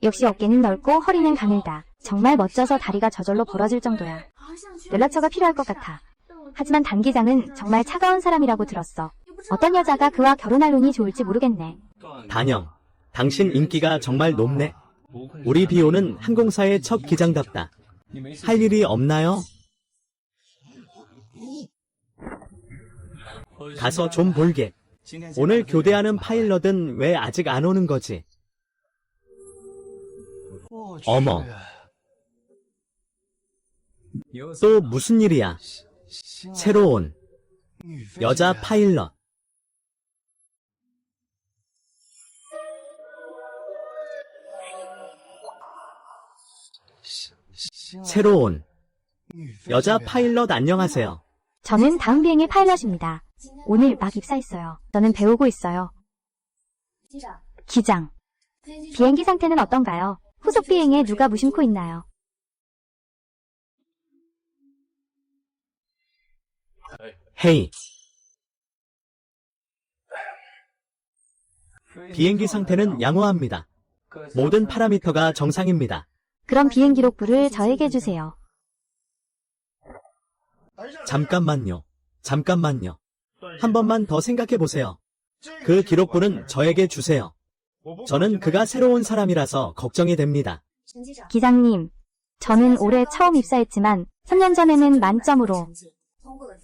역시 어깨는 넓고 허리는 가늘다. 정말 멋져서 다리가 저절로 벌어질 정도야. 연락처가 필요할 것 같아. 하지만 단 기장은 정말 차가운 사람이라고 들었어. 어떤 여자가 그와 결혼할 운이 좋을지 모르겠네. 단영, 당신 인기가 정말 높네. 우리 비오는 항공사의 첫 기장답다. 할 일이 없나요? 가서 좀 볼게. 오늘 교대하는 파일럿은 왜 아직 안 오는 거지? 어머. 또 무슨 일이야? 새로 온 여자 파일럿. 새로 온 여자 파일럿 안녕하세요. 저는 다음 비행의 파일럿입니다. 오늘 막 입사했어요. 저는 배우고 있어요. 기장. 비행기 상태는 어떤가요? 후속 비행에 누가 무심코 있나요? 헤이. 비행기 상태는 양호합니다. 모든 파라미터가 정상입니다. 그럼 비행 기록부를 저에게 주세요. 잠깐만요. 한 번만 더 생각해 보세요. 그 기록부는 저에게 주세요. 저는 그가 새로운 사람이라서 걱정이 됩니다. 기장님, 저는 올해 처음 입사했지만 3년 전에는 만점으로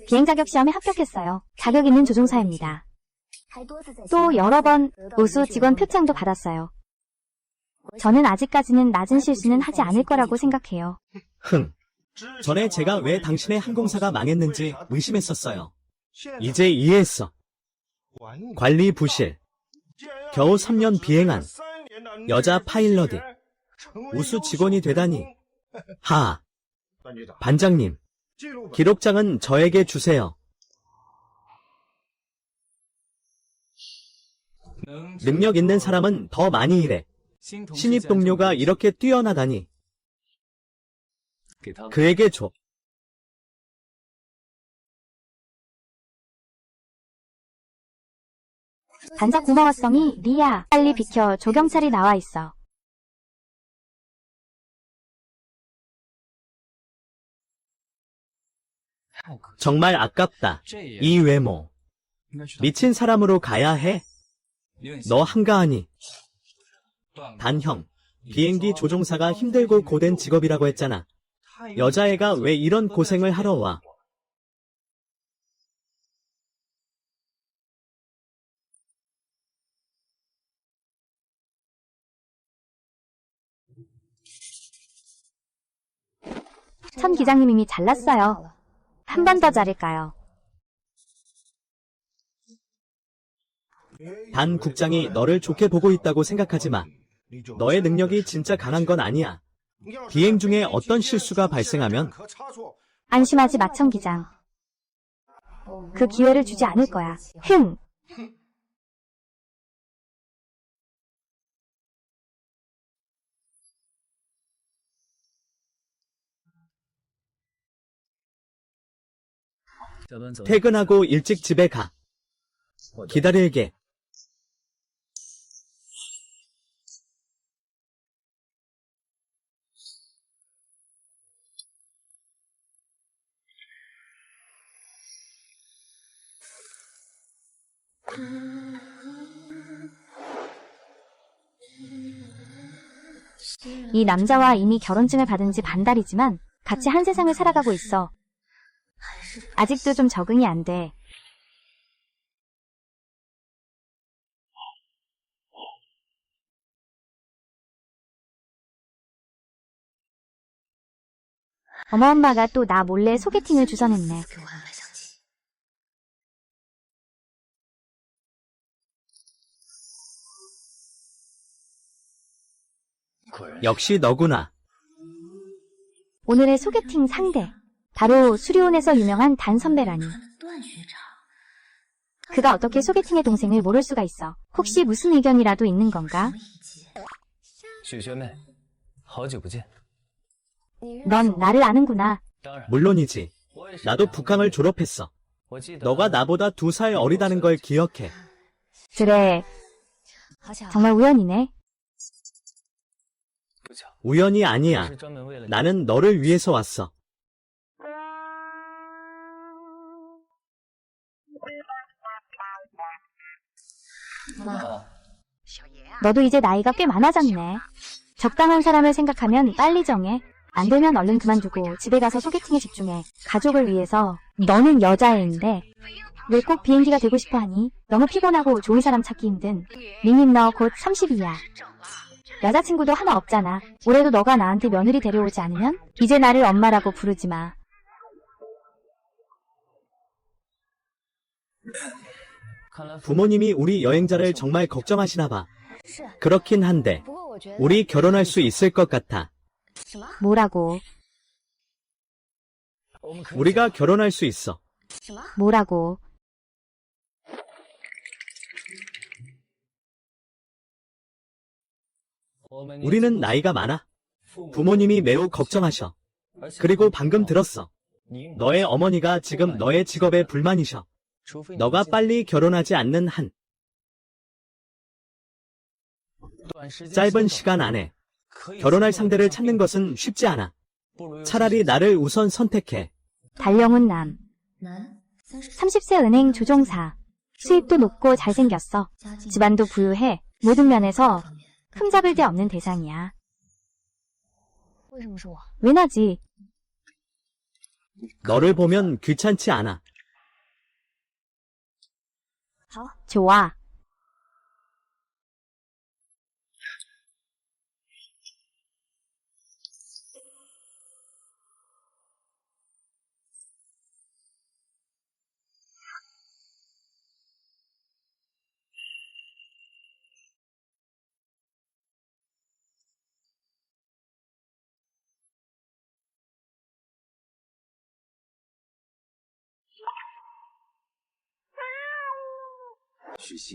비행 자격 시험에 합격했어요. 자격 있는 조종사입니다. 또 여러 번 우수 직원 표창도 받았어요. 저는 아직까지는 낮은 실수는 하지 않을 거라고 생각해요. 전에 제가 왜 당신의 항공사가 망했는지 의심했었어요. 이제 이해했어. 관리 부실. 겨우 3년 비행한 여자 파일럿이 우수 직원이 되다니. 하. 반장님, 기록장은 저에게 주세요. 능력 있는 사람은 더 많이 일해. 신입 동료가 이렇게 뛰어나다니. 그에게 줘. 반짝 고마웠성이 리야, 빨리 비켜. 조경찰이 나와 있어. 정말 아깝다. 이 외모. 미친 사람으로 가야 해? 너 한가하니? 단형, 비행기 조종사가 힘들고 고된 직업이라고 했잖아. 여자애가 왜 이런 고생을 하러 와? 천 기장님 이미 잘났어요. 한 번 더 자를까요? 단 국장이 너를 좋게 보고 있다고 생각하지 마. 너의 능력이 진짜 강한 건 아니야. 비행 중에 어떤 실수가 발생하면 안심하지 마, 천 기장. 그 기회를 주지 않을 거야. 흥! 퇴근하고 일찍 집에 가. 기다릴게. 이 남자와 이미 결혼증을 받은 지 반달이지만 같이 한 세상을 살아가고 있어. 아직도 좀 적응이 안 돼. 어머엄마가 또 나 몰래 소개팅을 주선했네. 역시 너구나. 오늘의 소개팅 상대. 바로 수리온에서 유명한 단 선배라니. 그가 어떻게 소개팅의 동생을 모를 수가 있어. 혹시 무슨 의견이라도 있는 건가? 넌 나를 아는구나. 물론이지. 나도 북항을 졸업했어. 너가 나보다 2살 어리다는 걸 기억해. 그래. 정말 우연이네. 우연이 아니야. 나는 너를 위해서 왔어. 너도 이제 나이가 꽤 많아졌네. 적당한 사람을 생각하면 빨리 정해. 안 되면 얼른 그만두고 집에 가서 소개팅에 집중해. 가족을 위해서. 너는 여자애인데 왜 꼭 비행기가 되고 싶어 하니? 너무 피곤하고 좋은 사람 찾기 힘든. 민님 너 곧 30이야. 여자친구도 하나 없잖아. 올해도 너가 나한테 며느리 데려오지 않으면 이제 나를 엄마라고 부르지 마. 부모님이 우리 여행자를 정말 걱정하시나 봐. 그렇긴 한데 우리 결혼할 수 있을 것 같아. 뭐라고? 우리가 결혼할 수 있어. 뭐라고? 우리는 나이가 많아. 부모님이 매우 걱정하셔. 그리고 방금 들었어. 너의 어머니가 지금 너의 직업에 불만이셔. 너가 빨리 결혼하지 않는 한 짧은 시간 안에 결혼할 상대를 찾는 것은 쉽지 않아. 차라리 나를 우선 선택해. 달령훈 남. 30세 은행 조종사. 수입도 높고 잘생겼어. 집안도 부유해. 모든 면에서 흠잡을 데 없는 대상이야. 왜 나지? 너를 보면 귀찮지 않아. 좋아.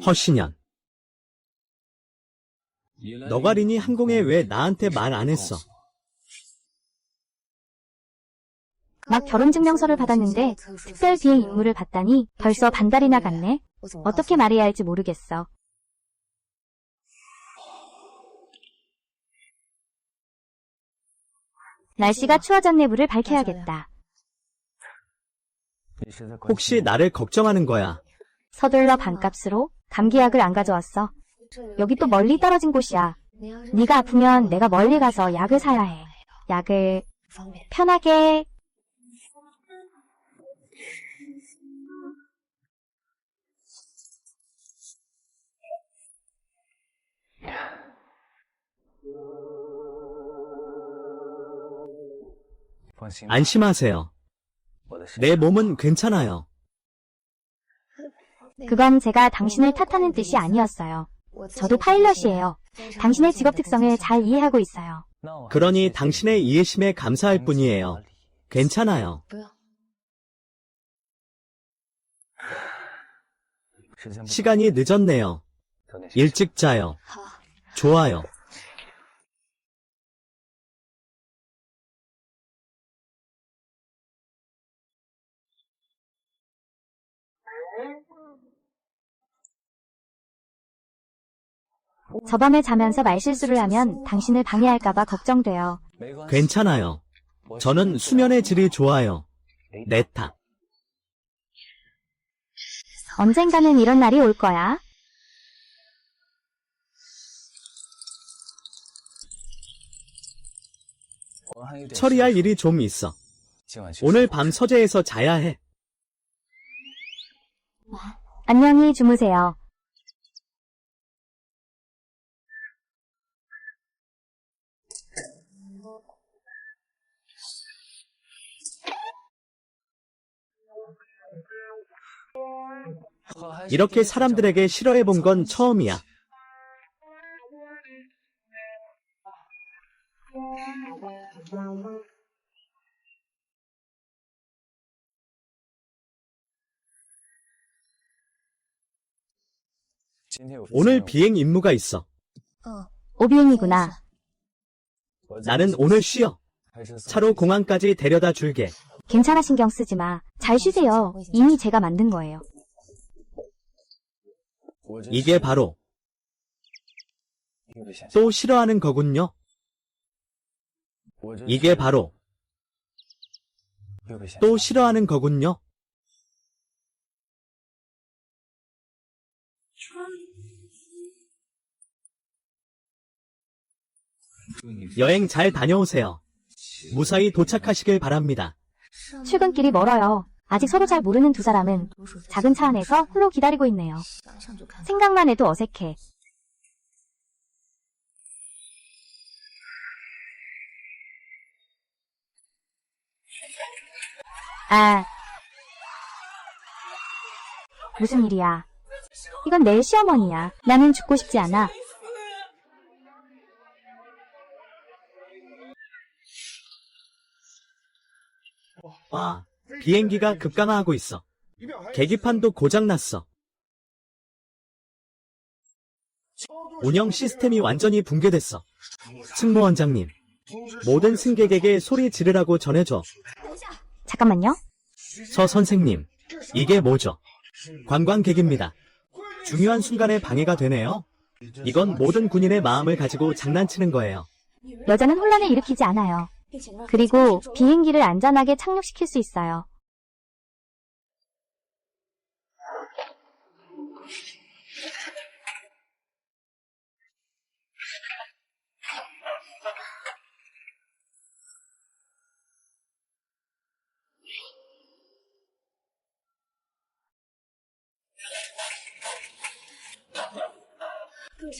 허신연. 너가리니 항공에 왜 나한테 말 안 했어? 막 결혼증명서를 받았는데 특별 비행 임무를 받다니 벌써 반달이나 갔네. 어떻게 말해야 할지 모르겠어. 날씨가 추워졌네. 불을 밝혀야겠다. 혹시 나를 걱정하는 거야? 서둘러 반값으로 감기약을 안 가져왔어. 여기 또 멀리 떨어진 곳이야. 네가 아프면 내가 멀리 가서 약을 사야 해. 약을 편하게. 안심하세요. 내 몸은 괜찮아요. 그건 제가 당신을 탓하는 뜻이 아니었어요. 저도 파일럿이에요. 당신의 직업 특성을 잘 이해하고 있어요. 그러니 당신의 이해심에 감사할 뿐이에요. 괜찮아요. 시간이 늦었네요. 일찍 자요. 좋아요. 저밤에 자면서 말실수를 하면 당신을 방해할까봐 걱정돼요. 괜찮아요. 저는 수면의 질이 좋아요. 내 탓. 언젠가는 이런 날이 올 거야. 처리할 일이 좀 있어. 오늘 밤 서재에서 자야 해. 안녕히 주무세요. 이렇게 사람들에게 싫어해본 건 처음이야. 오늘 비행 임무가 있어. 오비행이구나. 나는 오늘 쉬어. 차로 공항까지 데려다 줄게. 괜찮아, 신경 쓰지 마. 잘 쉬세요. 이미 제가 만든 거예요. 이게 바로 또 싫어하는 거군요. 이게 바로 또 싫어하는 거군요. 여행 잘 다녀오세요. 무사히 도착하시길 바랍니다. 출근길이 멀어요. 아직 서로 잘 모르는 두 사람은 작은 차 안에서 홀로 기다리고 있네요. 생각만 해도 어색해. 아, 무슨 일이야? 이건 내 시어머니야. 나는 죽고 싶지 않아. 와, 비행기가 급강하하고 있어. 계기판도 고장났어. 운영 시스템이 완전히 붕괴됐어. 승무원장님, 모든 승객에게 소리 지르라고 전해줘. 잠깐만요. 서 선생님, 이게 뭐죠? 관광객입니다. 중요한 순간에 방해가 되네요. 이건 모든 군인의 마음을 가지고 장난치는 거예요. 여자는 혼란을 일으키지 않아요. 그리고 비행기를 안전하게 착륙시킬 수 있어요.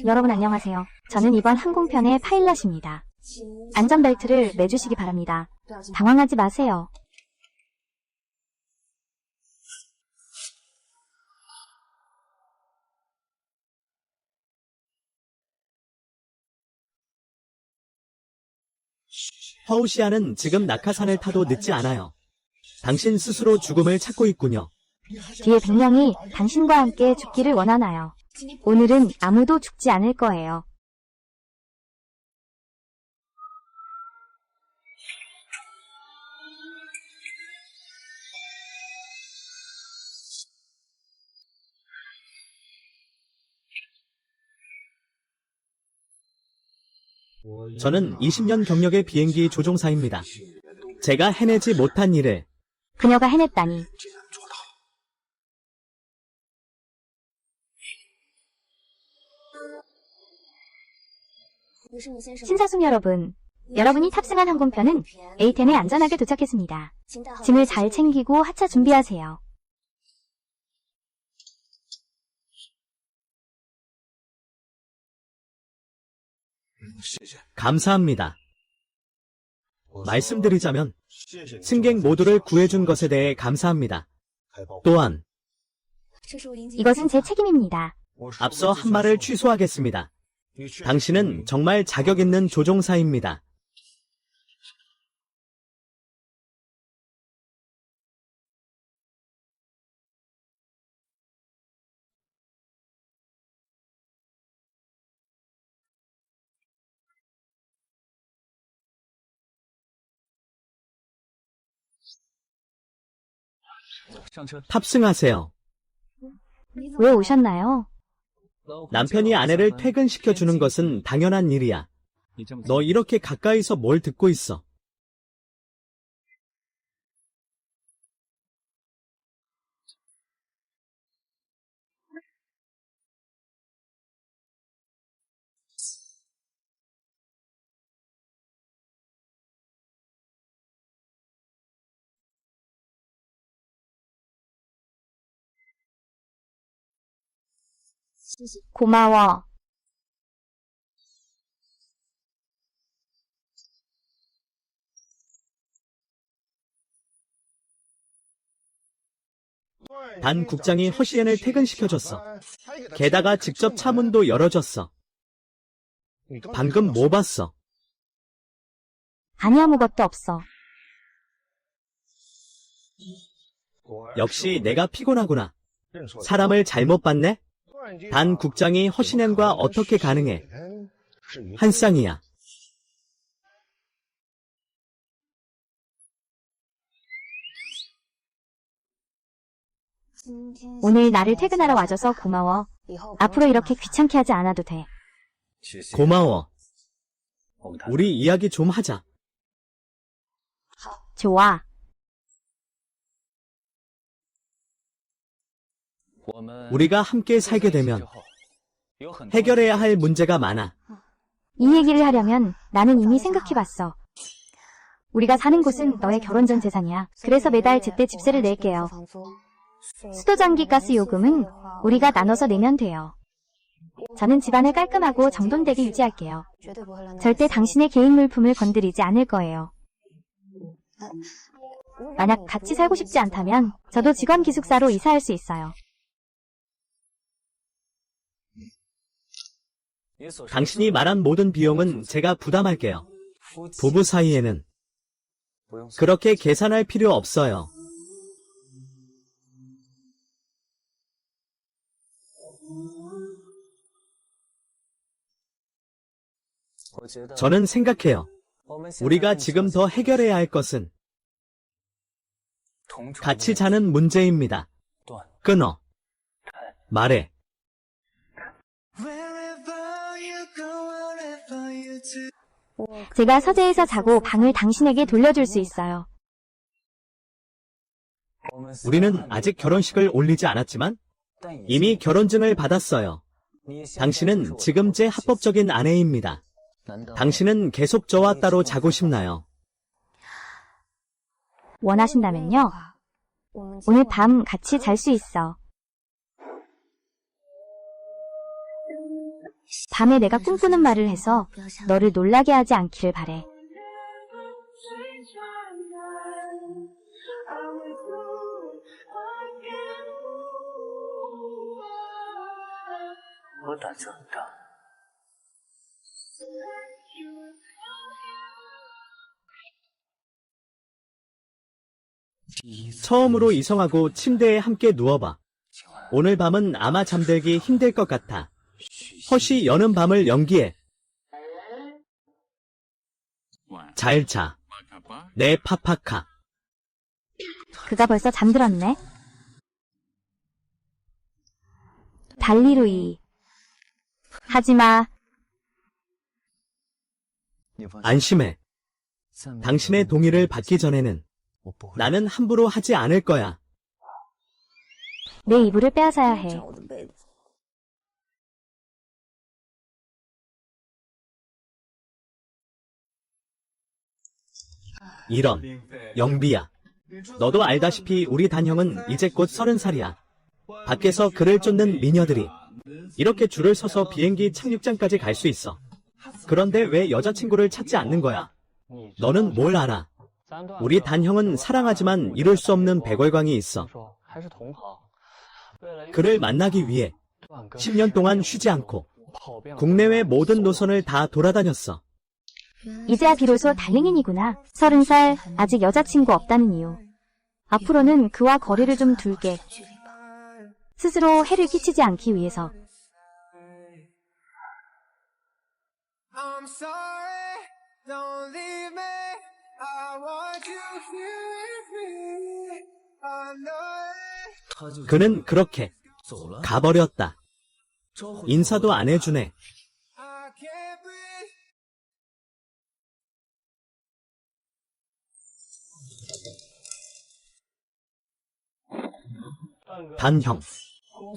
여러분 안녕하세요. 저는 이번 항공편의 파일럿입니다. 안전벨트를 매주시기 바랍니다. 당황하지 마세요. 허우시아는 지금 낙하산을 타도 늦지 않아요. 당신 스스로 죽음을 찾고 있군요. 뒤에 100명이 당신과 함께 죽기를 원하나요? 오늘은 아무도 죽지 않을 거예요. 저는 20년 경력의 비행기 조종사입니다. 제가 해내지 못한 일을 그녀가 해냈다니. 신사숙 여러분, 여러분이 탑승한 항공편은 에이텐에 안전하게 도착했습니다. 짐을 잘 챙기고 하차 준비하세요. 감사합니다. 말씀드리자면 승객 모두를 구해준 것에 대해 감사합니다. 또한 이것은 제 책임입니다. 앞서 한 말을 취소하겠습니다. 당신은 정말 자격 있는 조종사입니다. 탑승하세요. 왜 오셨나요? 남편이 아내를 퇴근시켜주는 것은 당연한 일이야. 너 이렇게 가까이서 뭘 듣고 있어? 고마워. 단 국장이 허시엔을 퇴근시켜줬어. 게다가 직접 차 문도 열어줬어. 방금 뭐 봤어? 아니 아무것도 없어. 역시 내가 피곤하구나. 사람을 잘못 봤네? 단 국장이 허시엔과 어떻게 가능해? 한 쌍이야. 오늘 나를 퇴근하러 와줘서 고마워. 앞으로 이렇게 귀찮게 하지 않아도 돼. 고마워. 우리 이야기 좀 하자. 좋아. 우리가 함께 살게 되면 해결해야 할 문제가 많아. 이 얘기를 하려면 나는 이미 생각해봤어. 우리가 사는 곳은 너의 결혼 전 재산이야. 그래서 매달 제때 집세를 낼게요. 수도, 전기, 가스 요금은 우리가 나눠서 내면 돼요. 저는 집안을 깔끔하고 정돈되게 유지할게요. 절대 당신의 개인 물품을 건드리지 않을 거예요. 만약 같이 살고 싶지 않다면 저도 직원 기숙사로 이사할 수 있어요. 당신이 말한 모든 비용은 제가 부담할게요. 부부 사이에는 그렇게 계산할 필요 없어요. 저는 생각해요. 우리가 지금 더 해결해야 할 것은 같이 자는 문제입니다. 끊어. 말해. 제가 서재에서 자고 방을 당신에게 돌려줄 수 있어요. 우리는 아직 결혼식을 올리지 않았지만 이미 결혼증을 받았어요. 당신은 지금 제 합법적인 아내입니다. 당신은 계속 저와 따로 자고 싶나요? 원하신다면요. 오늘 밤 같이 잘 수 있어. 밤에 내가 꿈꾸는 말을 해서 너를 놀라게 하지 않기를 바래. 처음으로 이성하고 침대에 함께 누워봐. 오늘 밤은 아마 잠들기 힘들 것 같아. 허쉬 여는 밤을 연기해. 잘 자. 내 파파카. 그가 벌써 잠들었네. 달리루이. 하지마. 안심해. 당신의 동의를 받기 전에는 나는 함부로 하지 않을 거야. 내 이불을 빼앗아야 해. 이런. 영비야. 너도 알다시피 우리 단형은 이제 곧 30살이야. 밖에서 그를 쫓는 미녀들이 이렇게 줄을 서서 비행기 착륙장까지 갈 수 있어. 그런데 왜 여자친구를 찾지 않는 거야? 너는 뭘 알아? 우리 단형은 사랑하지만 이룰 수 없는 백월광이 있어. 그를 만나기 위해 10년 동안 쉬지 않고 국내외 모든 노선을 다 돌아다녔어. 이제야 비로소 달링인이구나. 30살, 아직 여자친구 없다는 이유. 앞으로는 그와 거리를 좀 둘게. 스스로 해를 끼치지 않기 위해서. I'm sorry, don't leave me. I want you here with me. I know it. 그는 그렇게 가버렸다. 인사도 안 해주네. I can't breathe. 단형.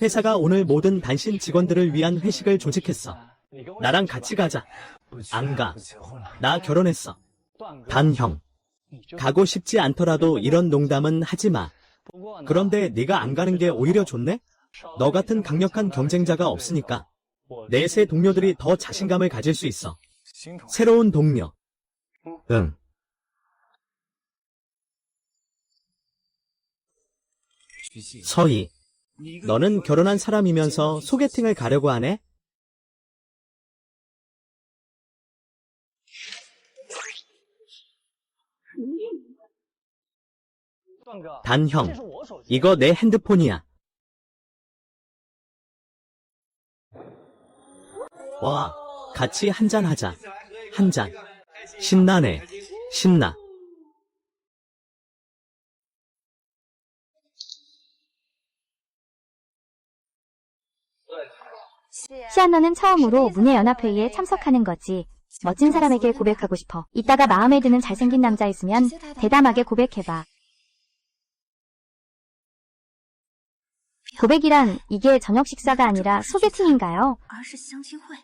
회사가 오늘 모든 단신 직원들을 위한 회식을 조직했어. 나랑 같이 가자. 안 가. 나 결혼했어. 단형. 가고 싶지 않더라도 이런 농담은 하지 마. 그런데 네가 안 가는 게 오히려 좋네? 너 같은 강력한 경쟁자가 없으니까 내 새 동료들이 더 자신감을 가질 수 있어. 새로운 동료. 응. 서희. 너는 결혼한 사람이면서 소개팅을 가려고 하네? 단형. 이거 내 핸드폰이야. 와, 같이 한잔 하자. 한잔. 신나네. 신나. 시안너는 처음으로 문예연합회의에 참석하는 거지. 멋진 사람에게 고백하고 싶어. 이따가 마음에 드는 잘생긴 남자 있으면 대담하게 고백해봐. 고백이란 이게 저녁 식사가 아니라 소개팅인가요? 而是相亲会。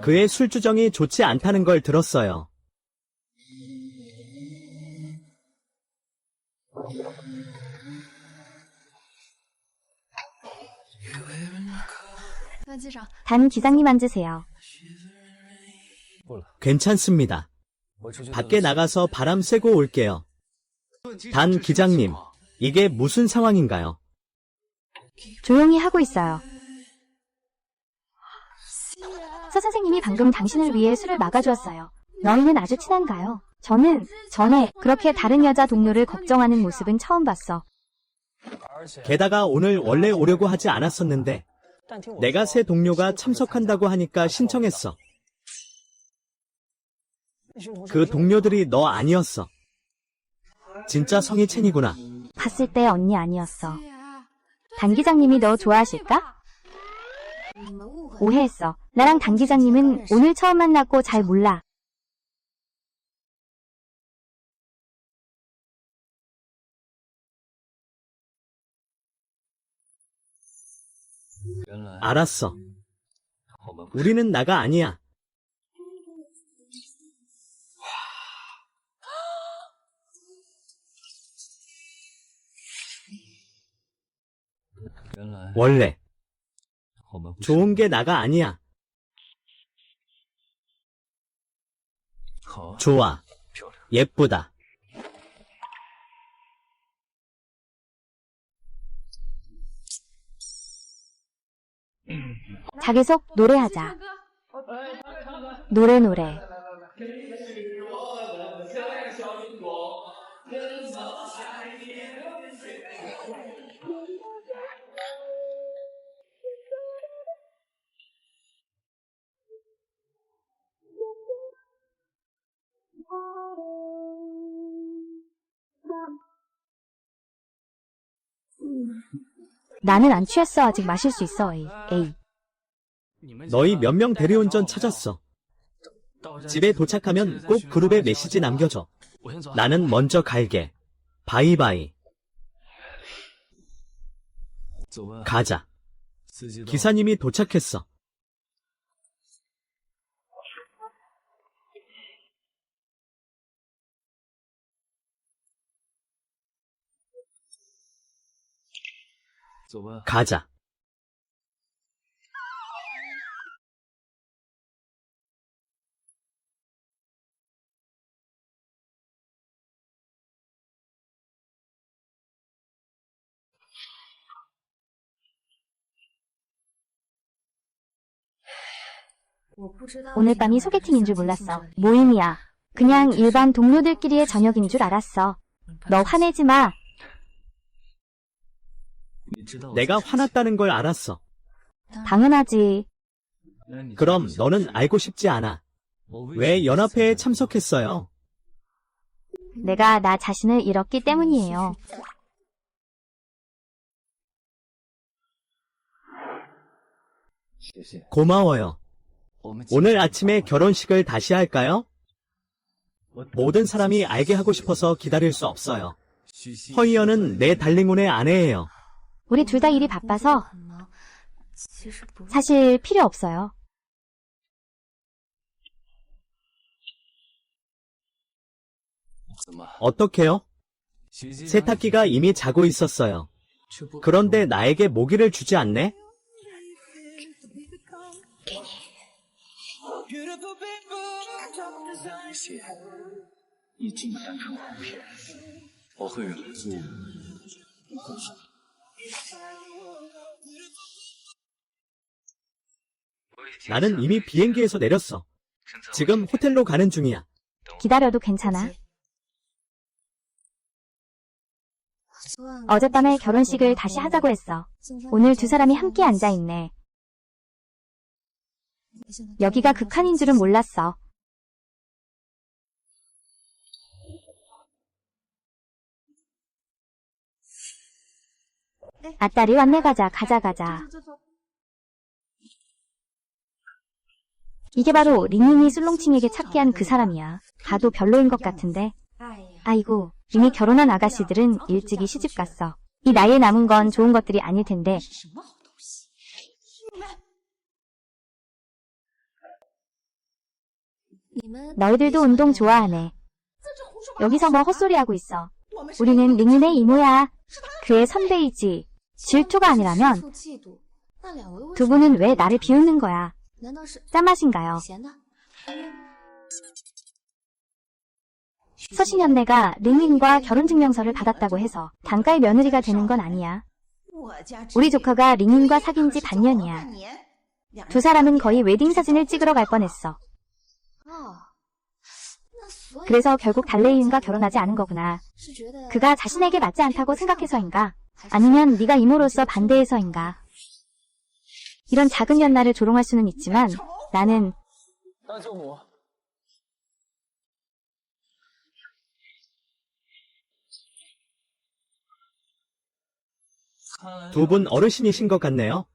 그의 술주정이 좋지 않다는 걸 들었어요. 단 기장님 앉으세요. 괜찮습니다. 밖에 나가서 바람 쐬고 올게요. 단 기장님, 이게 무슨 상황인가요? 조용히 하고 있어요. 서 선생님이 방금 당신을 위해 술을 막아주었어요. 너희는 아주 친한가요? 저는 전에 그렇게 다른 여자 동료를 걱정하는 모습은 처음 봤어. 게다가 오늘 원래 오려고 하지 않았었는데 내가 새 동료가 참석한다고 하니까 신청했어. 그 동료들이 너 아니었어. 진짜 성이 첸이구나. 봤을 때 언니 아니었어. 단 기장님이 너 좋아하실까? 오해했어. 나랑 단 기장님은 오늘 처음 만났고 잘 몰라. 알았어. 우리는 나가 아니야. 원래 좋은 게 나가 아니야. 좋아. 예쁘다. 자기속 노래하자. 노래. 나는 안 취했어. 아직 마실 수 있어. 에이. 너희 몇 명 대리운전 찾았어. 집에 도착하면 꼭 그룹에 메시지 남겨줘. 나는 먼저 갈게. 바이바이. 가자. 기사님이 도착했어. 가자. 오늘 밤이 소개팅인 줄 몰랐어. 모임이야. 그냥 일반 동료들끼리의 저녁인 줄 알았어. 너 화내지 마. 내가 화났다는 걸 알았어. 당연하지. 그럼 너는 알고 싶지 않아. 왜 연합회에 참석했어요? 내가 나 자신을 잃었기 때문이에요. 고마워요. 오늘 아침에 결혼식을 다시 할까요? 모든 사람이 알게 하고 싶어서 기다릴 수 없어요. 허이연은 내 달링온의 아내예요. 우리 둘 다 일이 바빠서 사실 필요 없어요. 어떡해요? 세탁기가 이미 자고 있었어요. 그런데 나에게 모기를 주지 않네? Beautiful people, top design. 你竟单纯狂骗，我会忍不住。 나는 이미 비행기에서 내렸어. 지금 호텔로 가는 중이야. 기다려도 괜찮아. 어젯밤에 결혼식을 다시 하자고 했어. 오늘 두 사람이 함께 앉아있네. 여기가 극한인 줄은 몰랐어. 아따리 왔네. 가자 가자. 이게 바로 링링이 술롱칭에게 찾게 한 그 사람이야. 봐도 별로인 것 같은데. 아이고, 이미 결혼한 아가씨들은 일찍이 시집 갔어. 이 나이에 남은 건 좋은 것들이 아닐 텐데. 너희들도 운동 좋아하네. 여기서 뭐 헛소리하고 있어. 우리는 링링의 이모야. 그의 선배이지. 질투가 아니라면 두 분은 왜 나를 비웃는 거야? 짠맛인가요? 서신현내가 링링과 결혼증명서를 받았다고 해서 단가의 며느리가 되는 건 아니야. 우리 조카가 링링과 사귄 지 반년이야. 두 사람은 거의 웨딩 사진을 찍으러 갈 뻔했어. 그래서 결국 달레이은과 결혼하지 않은 거구나. 그가 자신에게 맞지 않다고 생각해서인가? 아니면 네가 이모로서 반대해서인가? 이런 작은 연나를 조롱할 수는 있지만 나는 두 분 어르신이신 것 같네요.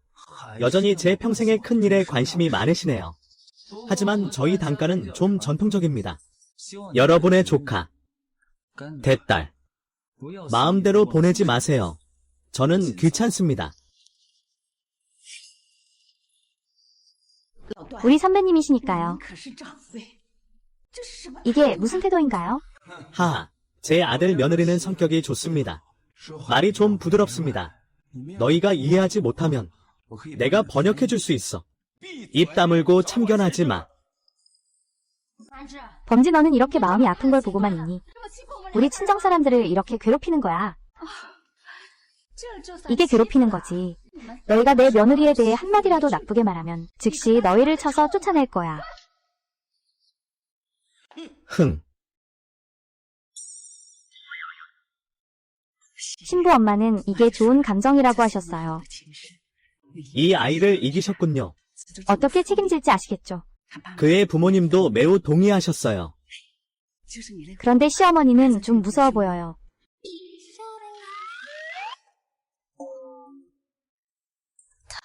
여전히 제 평생의 큰 일에 관심이 많으시네요. 하지만 저희 단가는 좀 전통적입니다. 여러분의 조카, 대딸, 마음대로 보내지 마세요. 저는 귀찮습니다. 우리 선배님이시니까요. 이게 무슨 태도인가요? 하하, 제 아들 며느리는 성격이 좋습니다. 말이 좀 부드럽습니다. 너희가 이해하지 못하면 내가 번역해 줄 수 있어. 입 다물고 참견하지 마. 범지 너는 이렇게 마음이 아픈 걸 보고만 있니? 우리 친정 사람들을 이렇게 괴롭히는 거야. 이게 괴롭히는 거지. 너희가 내 며느리에 대해 한마디라도 나쁘게 말하면 즉시 너희를 쳐서 쫓아낼 거야. 흥. 신부 엄마는 이게 좋은 감정이라고 하셨어요. 이 아이를 이기셨군요. 어떻게 책임질지 아시겠죠? 그의 부모님도 매우 동의하셨어요. 그런데 시어머니는 좀 무서워 보여요.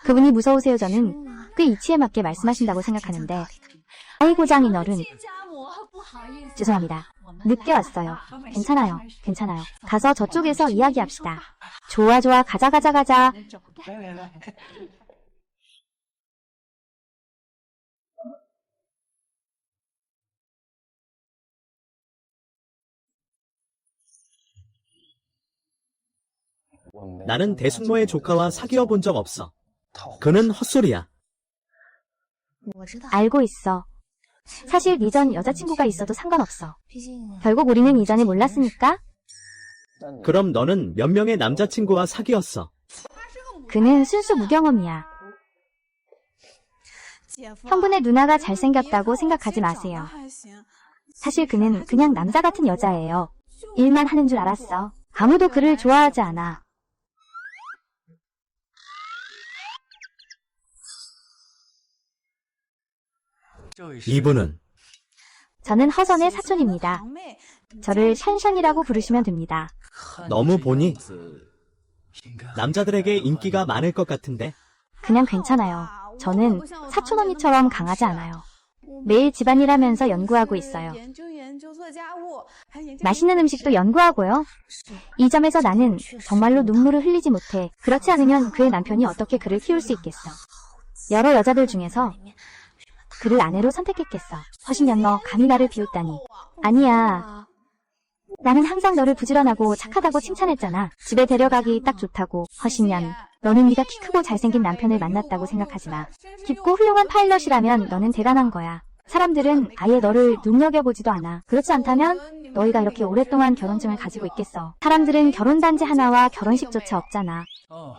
그분이 무서우세요. 저는 꽤 이치에 맞게 말씀하신다고 생각하는데. 아이고 장인어른. 죄송합니다. 늦게 왔어요. 괜찮아요. 가서 저쪽에서 이야기합시다. 좋아. 가자. 나는 대숙모의 조카와 사귀어 본 적 없어. 그는 헛소리야. 알고 있어. 사실 이전 여자친구가 있어도 상관없어. 결국 우리는 이전에 몰랐으니까. 그럼 너는 몇 명의 남자친구와 사귀었어? 그는 순수 무경험이야. 형분의 누나가 잘생겼다고 생각하지 마세요. 사실 그는 그냥 남자 같은 여자예요. 일만 하는 줄 알았어. 아무도 그를 좋아하지 않아. 이분은 저는 허선의 사촌입니다. 저를 샨샨이라고 부르시면 됩니다. 너무 보니 남자들에게 인기가 많을 것 같은데. 그냥 괜찮아요. 저는 사촌 언니처럼 강하지 않아요. 매일 집안일 하면서 연구하고 있어요. 맛있는 음식도 연구하고요. 이 점에서 나는 정말로 눈물을 흘리지 못해. 그렇지 않으면 그의 남편이 어떻게 그를 키울 수 있겠어. 여러 여자들 중에서 그를 아내로 선택했겠어. 허신연 너 감히 나를 비웃다니. 아니야. 나는 항상 너를 부지런하고 착하다고 칭찬했잖아. 집에 데려가기 딱 좋다고. 허신연, 너는 네가 키 크고 잘생긴 남편을 만났다고 생각하지 마. 깊고 훌륭한 파일럿이라면 너는 대단한 거야. 사람들은 아예 너를 눈여겨보지도 않아. 그렇지 않다면 너희가 이렇게 오랫동안 결혼증을 가지고 있겠어. 사람들은 결혼단지 하나와 결혼식조차 없잖아.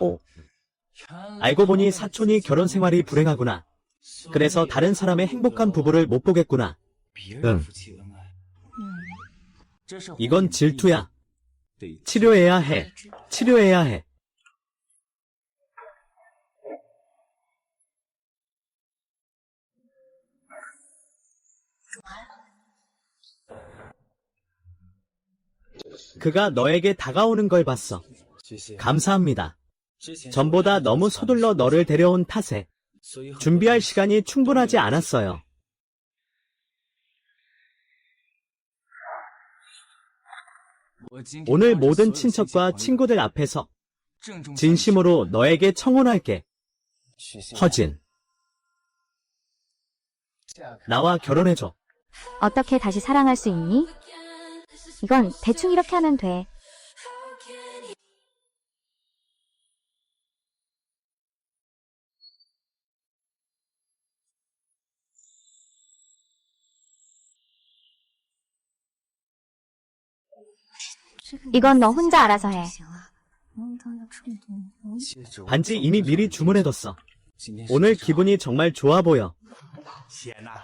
오, 알고 보니 사촌이 결혼 생활이 불행하구나. 그래서 다른 사람의 행복한 부부를 못 보겠구나. 응. 이건 질투야. 치료해야 해. 그가 너에게 다가오는 걸 봤어. 감사합니다. 전보다 너무 서둘러 너를 데려온 탓에 준비할 시간이 충분하지 않았어요. 오늘 모든 친척과 친구들 앞에서 진심으로 너에게 청혼할게. 허진. 나와 결혼해줘. 어떻게 다시 사랑할 수 있니? 이건 대충 이렇게 하면 돼. 이건 너 혼자 알아서 해. 반지 이미 미리 주문해뒀어. 오늘 기분이 정말 좋아 보여.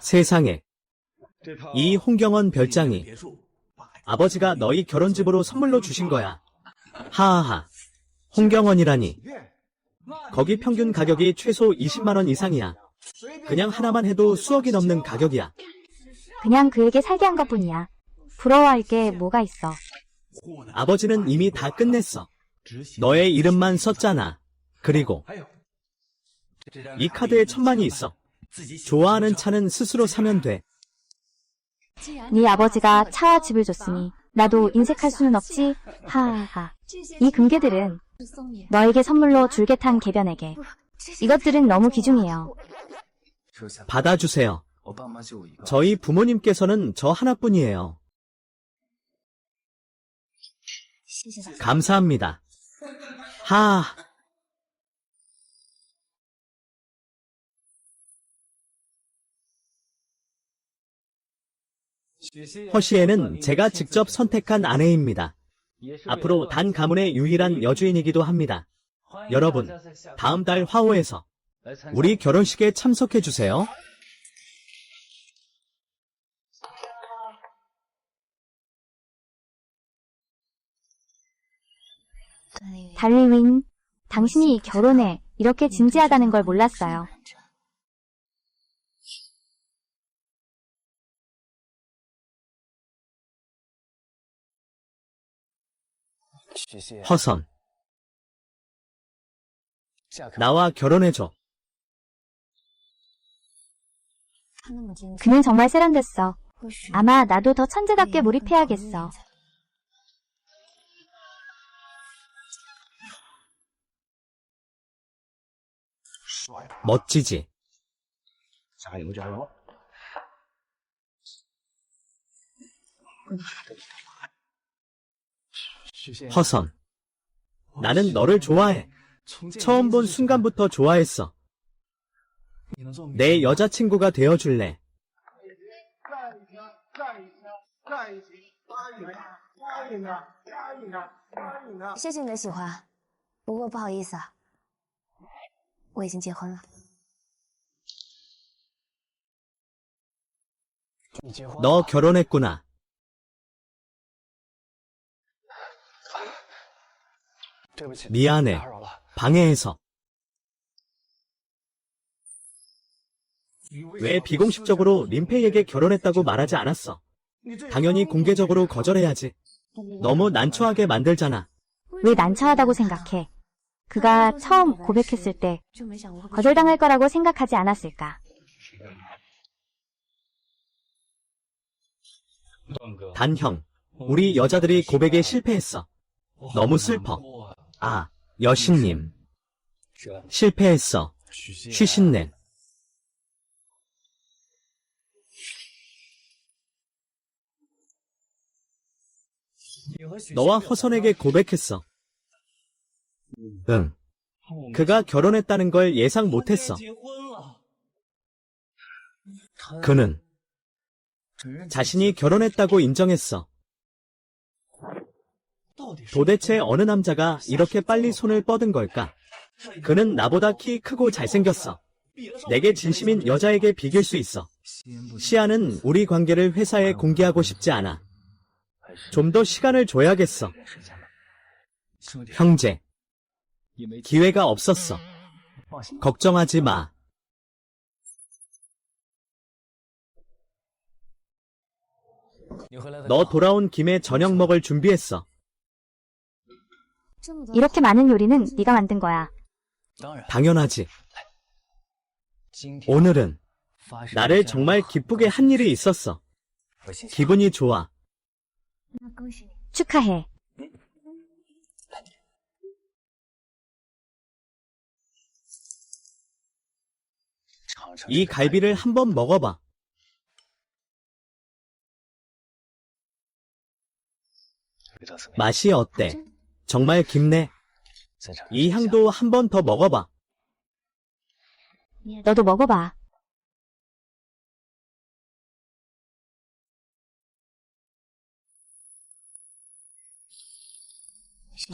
세상에. 이 홍경원 별장이 아버지가 너희 결혼집으로 선물로 주신 거야. 하하하. 홍경원이라니. 거기 평균 가격이 최소 20만 원 이상이야. 그냥 하나만 해도 수억이 넘는 가격이야. 그냥 그에게 살게 한 것뿐이야. 부러워할 게 뭐가 있어. 아버지는 이미 다 끝냈어. 너의 이름만 썼잖아. 그리고 이 카드에 1,000만이 있어. 좋아하는 차는 스스로 사면 돼. 네 아버지가 차와 집을 줬으니 나도 인색할 수는 없지. 하하하. 이 금괴들은 너에게 선물로 줄게탄 개변에게. 이것들은 너무 귀중해요. 받아주세요. 저희 부모님께서는 저 하나뿐이에요. 감사합니다. 하. 허시에는 제가 직접 선택한 아내입니다. 앞으로 단 가문의 유일한 여주인이기도 합니다. 여러분, 다음 달 화호에서 우리 결혼식에 참석해주세요. 달리윈, 당신이 결혼에 이렇게 진지하다는 걸 몰랐어요. 허선. 나와 결혼해줘. 그는 정말 세련됐어. 아마 나도 더 천재답게 몰입해야겠어. 멋지지? 허선. 나는 너를 좋아해. 처음 본 순간부터 좋아했어. 내 여자친구가 되어줄래. 谢谢你的喜欢，不过不好意思啊，我已经结婚了。 너 결혼했구나. 미안해. 방해해서. 왜 비공식적으로 림페이에게 결혼했다고 말하지 않았어? 당연히 공개적으로 거절해야지. 너무 난처하게 만들잖아. 왜 난처하다고 생각해? 그가 처음 고백했을 때 거절당할 거라고 생각하지 않았을까? 단형, 우리 여자들이 고백에 실패했어. 너무 슬퍼. 아, 여신님. 실패했어. 쉬신네. 너와 허선에게 고백했어. 응. 그가 결혼했다는 걸 예상 못했어. 그는 자신이 결혼했다고 인정했어. 도대체 어느 남자가 이렇게 빨리 손을 뻗은 걸까? 그는 나보다 키 크고 잘생겼어. 내게 진심인 여자에게 비길 수 있어. 시아는 우리 관계를 회사에 공개하고 싶지 않아. 좀 더 시간을 줘야겠어. 형제, 기회가 없었어. 걱정하지 마. 너 돌아온 김에 저녁 먹을 준비했어. 이렇게 많은 요리는 네가 만든 거야. 当然， 당연하지. 今天 오늘은 发生 나를 정말 기쁘게 한 일이 있었어. 我心想 기분이 좋아. 축하해. 이 갈비를 한번 먹어봐. 맛이 어때? 정말 깊네. 이 향도 한 번 더 먹어봐. 너도 먹어봐.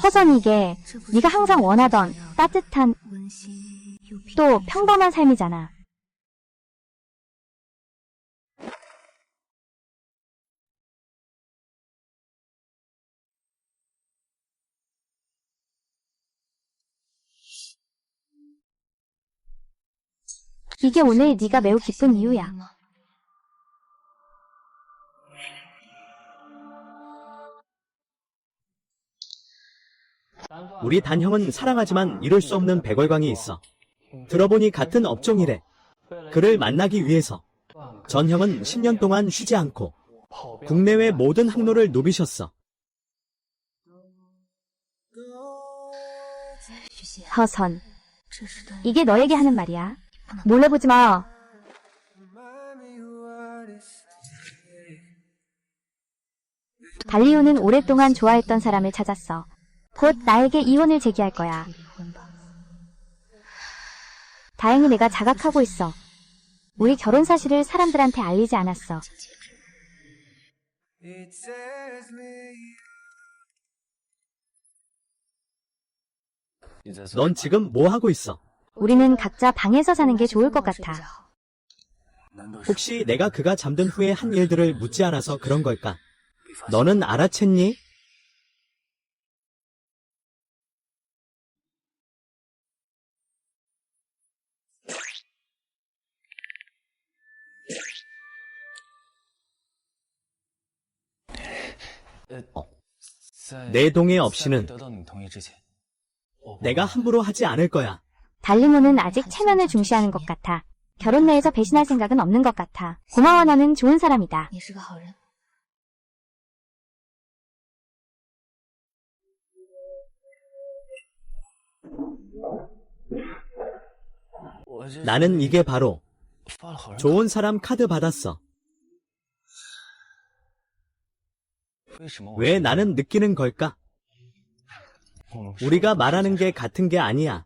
허선 이게 네가 항상 원하던 따뜻한 또 평범한 삶이잖아. 이게 오늘 네가 매우 기쁜 이유야. 우리 단형은 사랑하지만 이룰 수 없는 백월광이 있어. 들어보니 같은 업종이래. 그를 만나기 위해서 전형은 10년 동안 쉬지 않고 국내외 모든 항로를 누비셨어. 허선, 이게 너에게 하는 말이야. 몰래 보지 마. 달리오는 오랫동안 좋아했던 사람을 찾았어. 곧 나에게 이혼을 제기할 거야. 다행히 내가 자각하고 있어. 우리 결혼 사실을 사람들한테 알리지 않았어. It tears me. 넌 지금 뭐 하고 있어? 우리는 각자 방에서 사는 게 좋을 것 같아. 혹시 내가 그가 잠든 후에 한 일들을 묻지 않아서 그런 걸까? 너는 알아챘니? 내 동의 없이는 내가 함부로 하지 않을 거야. 달리모는 아직 체면을 중시하는 것 같아. 결혼 내에서 배신할 생각은 없는 것 같아. 고마워, 너는 좋은 사람이다. 你是个好人。 나는 이게 바로 좋은 사람 카드 받았어. 왜 나는 느끼는 걸까? 우리가 말하는 게 같은 게 아니야.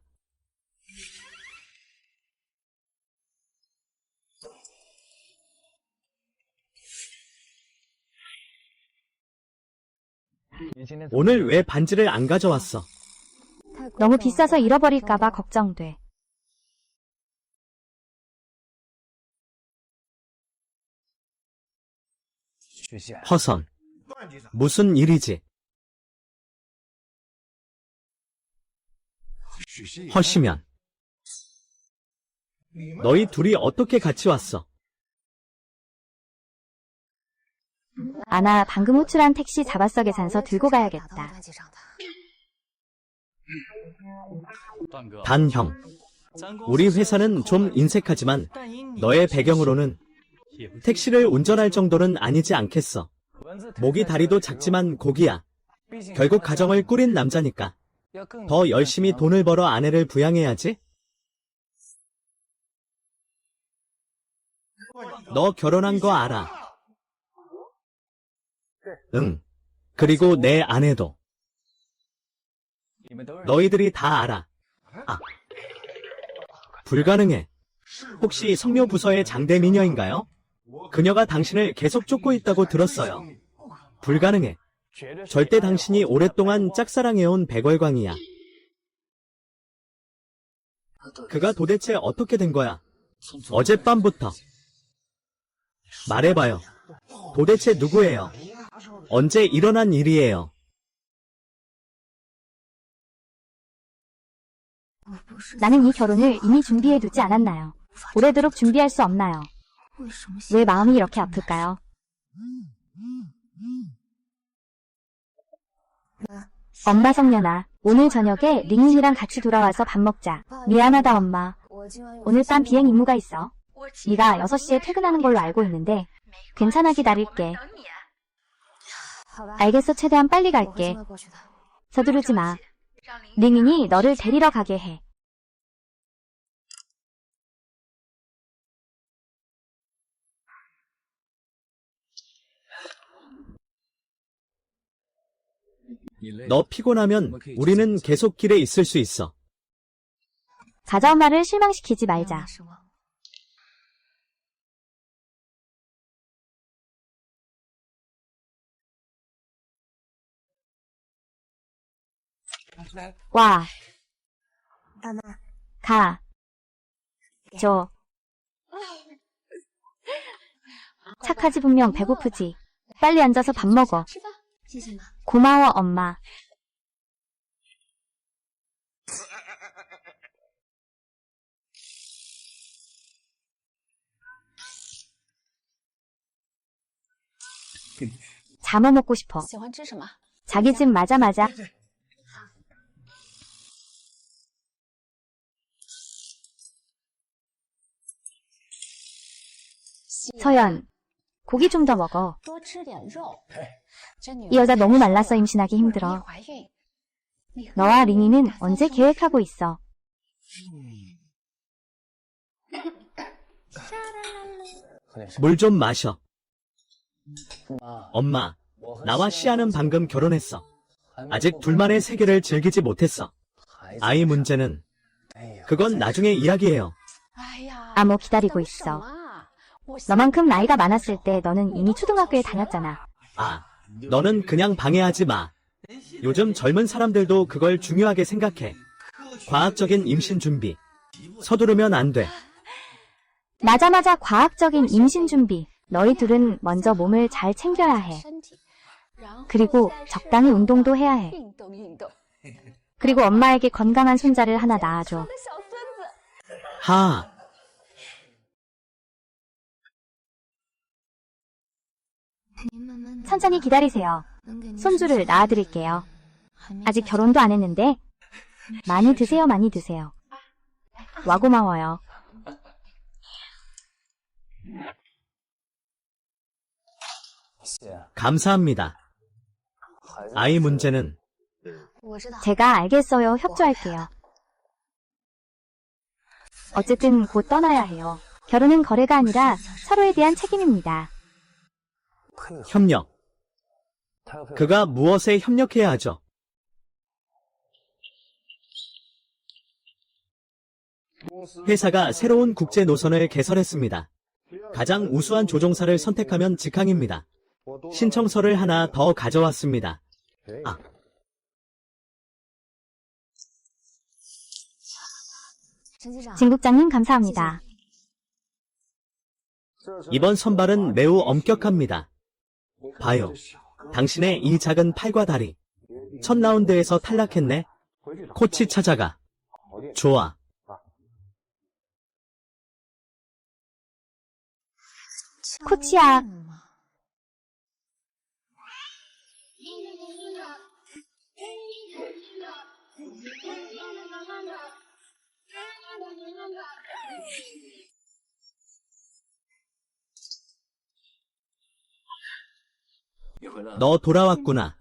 오늘 왜 반지를 안 가져왔어? 너무 비싸서 잃어버릴까봐 걱정돼. 허선. 무슨 일이지? 허시면. 너희 둘이 어떻게 같이 왔어? 아나 방금 호출한 택시 자바서 계산서 들고 가야겠다. 단형. 우리 회사는 좀 인색하지만 너의 배경으로는 택시를 운전할 정도는 아니지 않겠어. 목이 다리도 작지만 고기야. 결국 가정을 꾸린 남자니까. 더 열심히 돈을 벌어 아내를 부양해야지. 너 결혼한 거 알아? 응. 그리고 내 아내도. 너희들이 다 알아. 아. 불가능해. 혹시 성묘부서의 장대 미녀인가요? 그녀가 당신을 계속 쫓고 있다고 들었어요. 불가능해. 절대 당신이 오랫동안 짝사랑해온 백월광이야. 그가 도대체 어떻게 된 거야? 어젯밤부터. 말해봐요. 도대체 누구예요? 언제 일어난 일이에요? 나는 이 결혼을 이미 준비해두지 않았나요? 오래도록 준비할 수 없나요? 왜 마음이 이렇게 아플까요? 엄마 성년아, 오늘 저녁에 링링이랑 같이 돌아와서 밥 먹자. 미안하다, 엄마. 오늘 밤 비행 임무가 있어. 네가 6시에 퇴근하는 걸로 알고 있는데 괜찮아, 기다릴게. 알겠어, 최대한 빨리 갈게. 서두르지 마. 링링이 너를 데리러 가게 해. 너 피곤하면 우리는 계속 길에 있을 수 있어. 가자, 엄마를 실망시키지 말자. 와, 가, 줘. 착하지, 분명 배고프지. 빨리 앉아서 밥 먹어. 고마워, 엄마. 잠어 먹고 싶어. 喜欢吃什么？ 자기 집 맞아. 서연, 고기 좀 더 먹어. 多吃点肉。这女 이 여자 너무 말라서 임신하기 힘들어. 怀孕。 너와 링이는 언제 계획하고 있어? 물 좀 마셔. 엄마, 나와 시아는 방금 결혼했어. 아직 둘만의 세계를 즐기지 못했어. 아이 문제는 그건 나중에 이야기해요. 아모 기다리고 있어. 너만큼 나이가 많았을 때 너는 이미 초등학교에 다녔잖아. 아, 너는 그냥 방해하지 마. 요즘 젊은 사람들도 그걸 중요하게 생각해. 과학적인 임신 준비. 서두르면 안 돼. 맞아. 과학적인 임신 준비. 너희 둘은 먼저 몸을 잘 챙겨야 해. 그리고 적당히 운동도 해야 해. 그리고 엄마에게 건강한 손자를 하나 낳아줘. 하. 천천히 기다리세요. 손주를 낳아드릴게요. 아직 결혼도 안 했는데 많이 드세요. 와, 고마워요. 감사합니다. 아이 문제는 제가 알겠어요. 협조할게요. 어쨌든 곧 떠나야 해요. 결혼은 거래가 아니라 서로에 대한 책임입니다. 협력. 그가 무엇에 협력해야 하죠? 회사가 새로운 국제 노선을 개설했습니다. 가장 우수한 조종사를 선택하면 직항입니다. 신청서를 하나 더 가져왔습니다. 아, 진 국장님 감사합니다. 이번 선발은 매우 엄격합니다. 봐요. 당신의 이 작은 팔과 다리. 첫 라운드에서 탈락했네. 코치 찾아가. 좋아. 코치야, 너 돌아왔구나.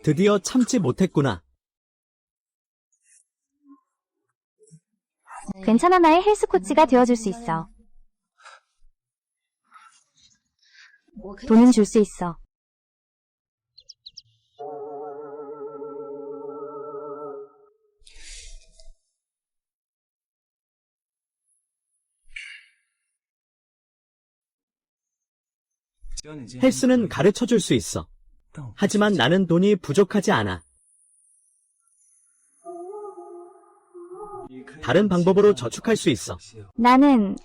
드디어 참지 못했구나. 괜찮아. 나의 헬스 코치가 되어줄 수 있어. 돈은 줄 수 있어. 헬스는 가르쳐 줄 수 있어. 하지만 나는 돈이 부족하지 않아. 다른 방법으로 저축할 수 있어. 나는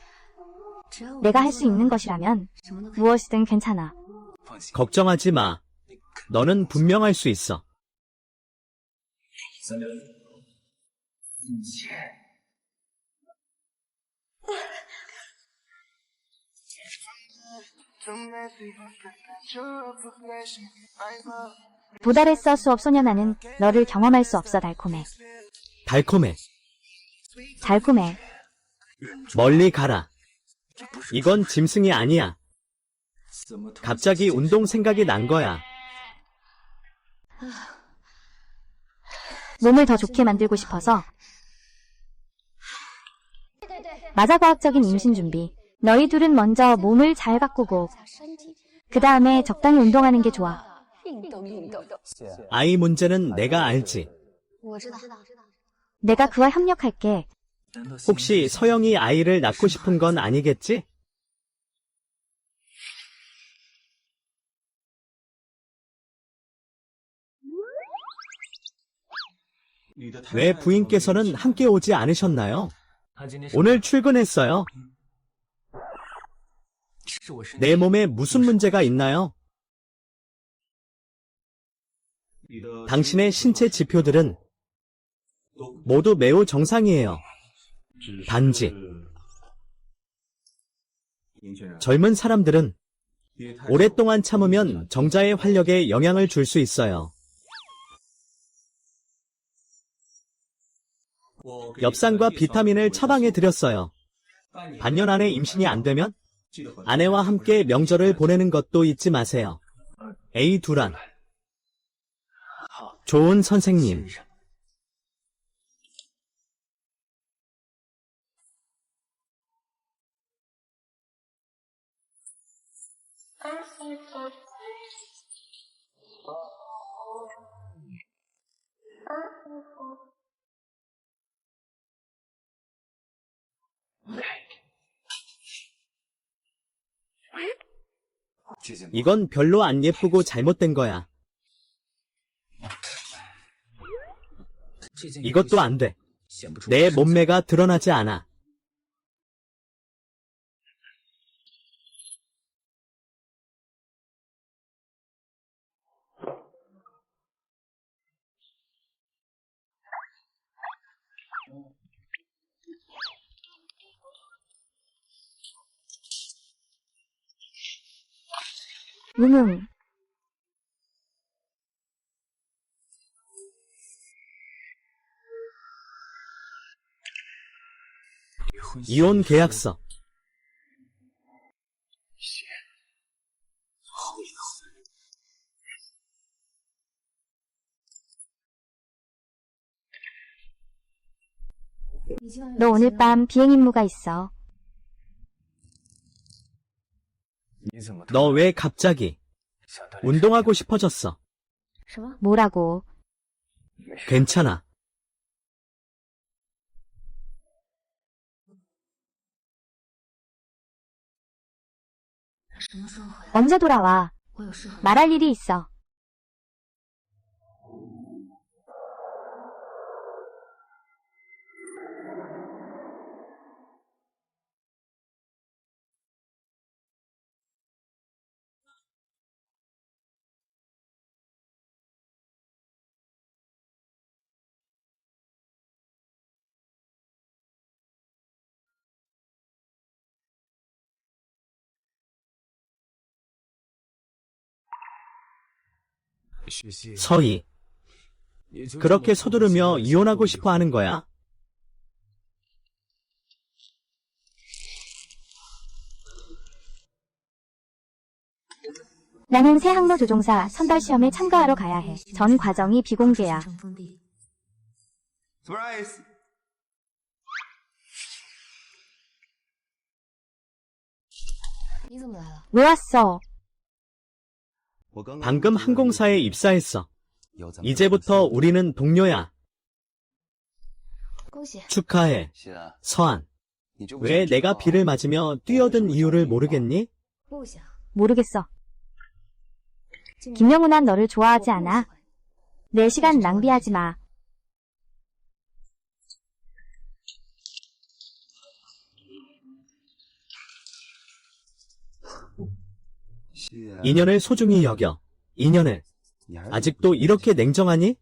내가 할 수 있는 것이라면 무엇이든 괜찮아. 걱정하지 마. 너는 분명 할 수 있어. 도달했어 수업 소년아는 너를 경험할 수 없어 달콤해. 달콤해. 달콤해. 멀리 가라. 이건 짐승이 아니야. 갑자기 운동 생각이 난 거야. 몸을 더 좋게 만들고 싶어서. 맞아 과학적인 임신 준비. 너희 둘은 먼저 몸을 잘 가꾸고 그 다음에 적당히 운동하는 게 좋아. 아이 문제는 내가 알지. 내가 그와 협력할게. 혹시 서영이 아이를 낳고 싶은 건 아니겠지? 왜 부인께서는 함께 오지 않으셨나요? 오늘 출근했어요. 내 몸에 무슨 문제가 있나요? 당신의 신체 지표들은 모두 매우 정상이에요. 단지 젊은 사람들은 오랫동안 참으면 정자의 활력에 영향을 줄 수 있어요. 엽산과 비타민을 처방해 드렸어요. 반년 안에 임신이 안 되면 아내와 함께 명절을 보내는 것도 잊지 마세요. A 두란. 좋은 선생님. 이건 별로 안 예쁘고 잘못된 거야. 이것도 안 돼. 내 몸매가 드러나지 않아. 응응. 이혼 계약서. 너 오늘 밤 비행 임무가 있어. 너 왜 갑자기 운동하고 싶어졌어? 뭐라고? 괜찮아. 언제 돌아와? 말할 일이 있어. 서희. 그렇게 서두르며 이혼하고 싶어 하는 거야? 나는 새 항로 조종사 선발 시험에 참가하러 가야 해. 전 과정이 비공개야. Surprise! 왜 왔어? 방금 항공사에 입사했어. 이제부터 우리는 동료야. 축하해, 서한. 왜 내가 비를 맞으며 뛰어든 이유를 모르겠니? 모르겠어. 김영우 난 너를 좋아하지 않아. 내 시간 낭비하지 마. 인연을 소중히 여겨. 인연을. 아직도 이렇게 냉정하니?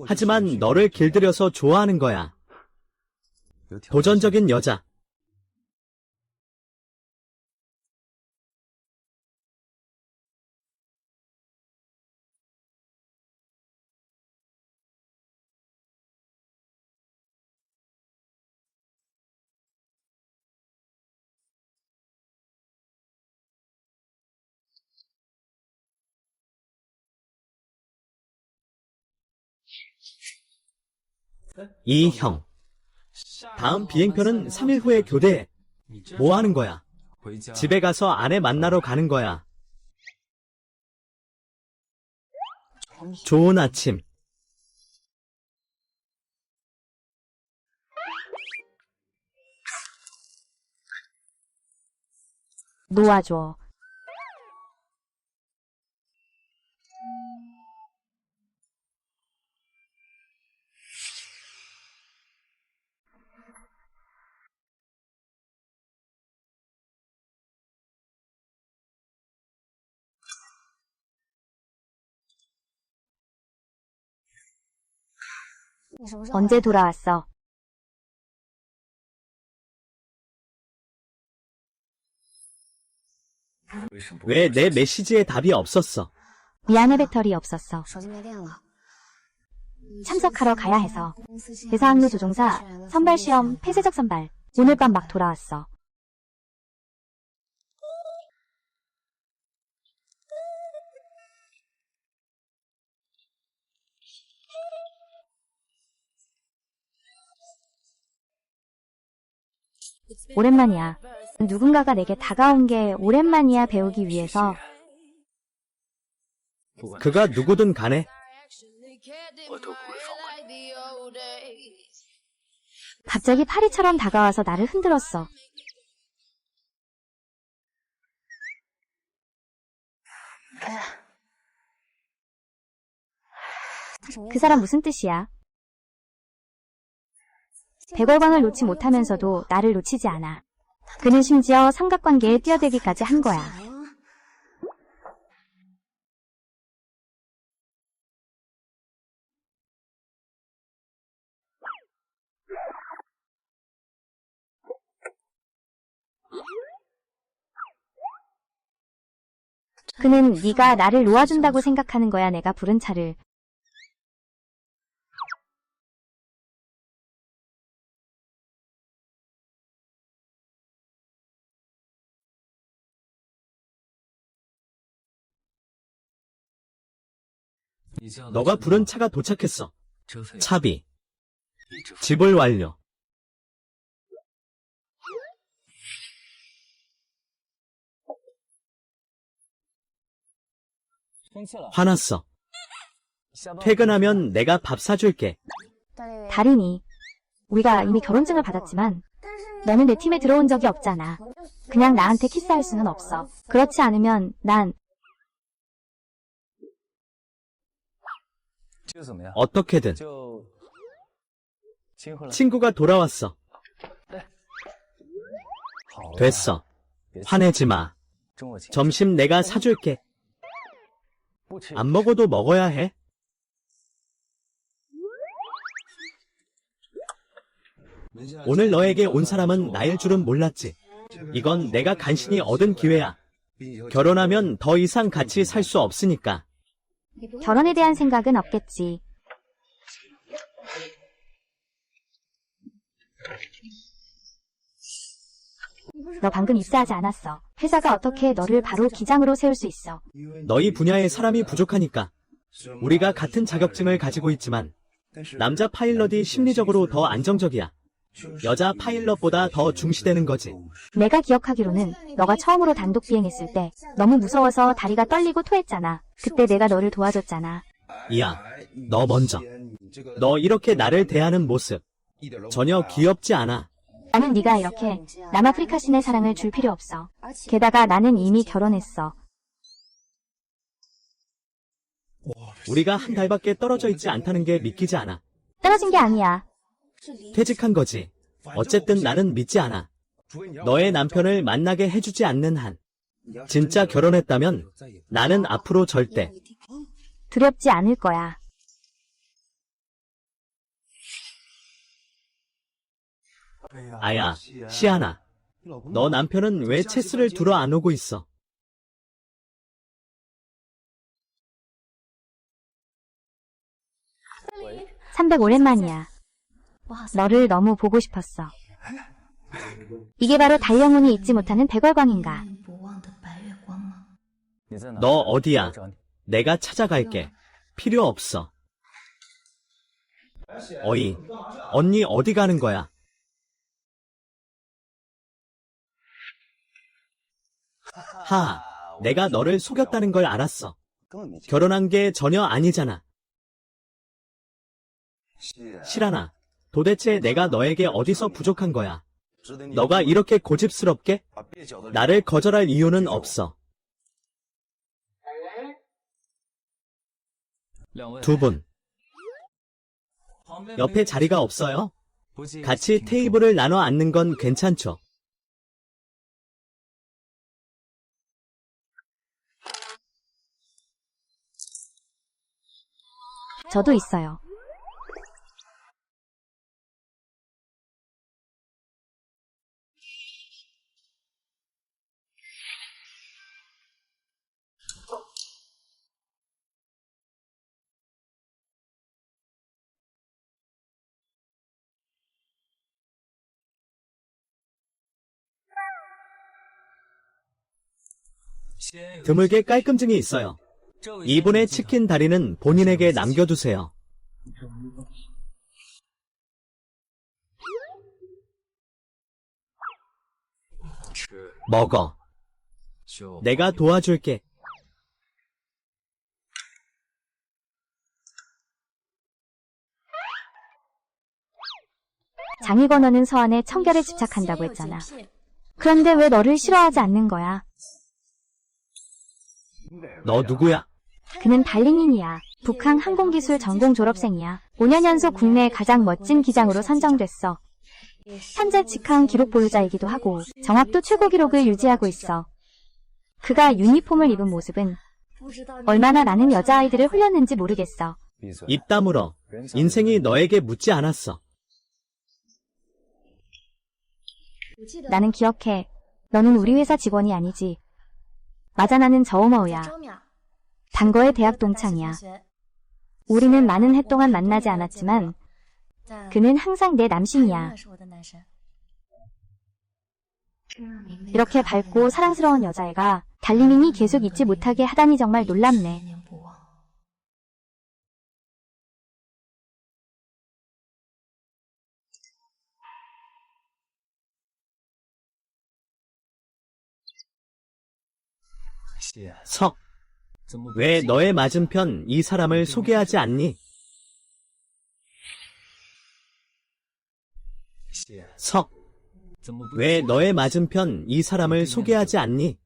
하지만 너를 길들여서 좋아하는 거야. 도전적인 여자. 이형. 다음 비행편은 3일 후에 교대해. 뭐 하는 거야? 집에 가서 아내 만나러 가는 거야. 좋은 아침. 놓아줘. 언제 돌아왔어? 왜 내 메시지에 답이 없었어? 미안해, 배터리 없었어. 手机没电了。 참석하러 가야 해서. 회사 항로 조종사, 선발 시험, 폐쇄적 선발. 오늘 밤 막 돌아왔어. 오랜만이야. 누군가가 내게 다가온 게 오랜만이야. 배우기 위해서. 그가 누구든 간에 我都不会放过你。 갑자기 파리처럼 다가와서 나를 흔들었어. 그 사람 무슨 뜻이야? 백월광을 놓지 못하면서도 나를 놓치지 않아. 그는 심지어 삼각관계에 뛰어들기까지 한 거야. 그는 네가 나를 놓아준다고 생각하는 거야. 내가 부른 차를. 너가 부른 차가 도착했어. 차비. 지불 완료. 화났어. 퇴근하면 내가 밥 사줄게. 다린이, 우리가 이미 결혼증을 받았지만 너는 내 팀에 들어온 적이 없잖아. 그냥 나한테 키스할 수는 없어. 그렇지 않으면 난 어떻게든. 친구가 돌아왔어. 됐어. 화내지 마. 점심 내가 사줄게. 안 먹어도 먹어야 해. 오늘 너에게 온 사람은 나일 줄은 몰랐지. 이건 내가 간신히 얻은 기회야. 결혼하면 더 이상 같이 살 수 없으니까. 결혼에 대한 생각은 없겠지. 너 방금 입사하지 않았어. 회사가 어떻게 너를 바로 기장으로 세울 수 있어. 너희 분야에 사람이 부족하니까. 우리가 같은 자격증을 가지고 있지만 남자 파일럿이 심리적으로 더 안정적이야. 여자 파일럿보다 더 중시되는 거지. 내가 기억하기로는 너가 처음으로 단독 비행했을 때 너무 무서워서 다리가 떨리고 토했잖아. 그때 내가 너를 도와줬잖아. 이야, 너 먼저. 너 이렇게 나를 대하는 모습 전혀 귀엽지 않아. 나는 네가 이렇게 남아프리카 신의 사랑을 줄 필요 없어. 게다가 나는 이미 결혼했어. 우리가 한 달밖에 떨어져 있지 않다는 게 믿기지 않아. 떨어진 게 아니야. 퇴직한 거지. 어쨌든 나는 믿지 않아. 너의 남편을 만나게 해주지 않는 한. 진짜 결혼했다면 나는 앞으로 절대. 두렵지 않을 거야. 아야, 시아나. 너 남편은 왜 체스를 두러 안 오고 있어? 300 오랜만이야. 너를 너무 보고 싶었어. 이게 바로 달려문이 잊지 못하는 백월광인가. 너 어디야? 내가 찾아갈게. 필요 없어. 어이, 언니 어디 가는 거야? 하, 내가 너를 속였다는 걸 알았어. 결혼한 게 전혀 아니잖아. 실아나, 도대체 내가 너에게 어디서 부족한 거야? 너가 이렇게 고집스럽게? 나를 거절할 이유는 없어. 두 분. 옆에 자리가 없어요? 같이 테이블을 나눠 앉는 건 괜찮죠? 저도 있어요. 드물게 깔끔증이 있어요. 이분의 치킨 다리는 본인에게 남겨두세요. 먹어. 내가 도와줄게. 장희 건너는 서한의 청결에 집착한다고 했잖아. 그런데 왜 너를 싫어하지 않는 거야? 너 누구야? 그는 발링인이야. 북한 항공기술 전공 졸업생이야. 5년 연속 국내 가장 멋진 기장으로 선정됐어. 현재 직항 기록 보유자이기도 하고 정확도 최고 기록을 유지하고 있어. 그가 유니폼을 입은 모습은 얼마나 많은 여자아이들을 홀렸는지 모르겠어. 입 다물어. 인생이 너에게 묻지 않았어. 나는 기억해. 너는 우리 회사 직원이 아니지. 맞아, 나는 저우머우야. 단거의 대학 동창이야. 우리는 많은 해 동안 만나지 않았지만 그는 항상 내 남신이야. 이렇게 밝고 사랑스러운 여자애가 달리민이 계속 잊지 못하게 하다니 정말 놀랍네. 석. 왜 너의 맞은편 이 사람을 소개하지 않니? 석. 왜 너의 맞은편 이 사람을 소개하지 않니?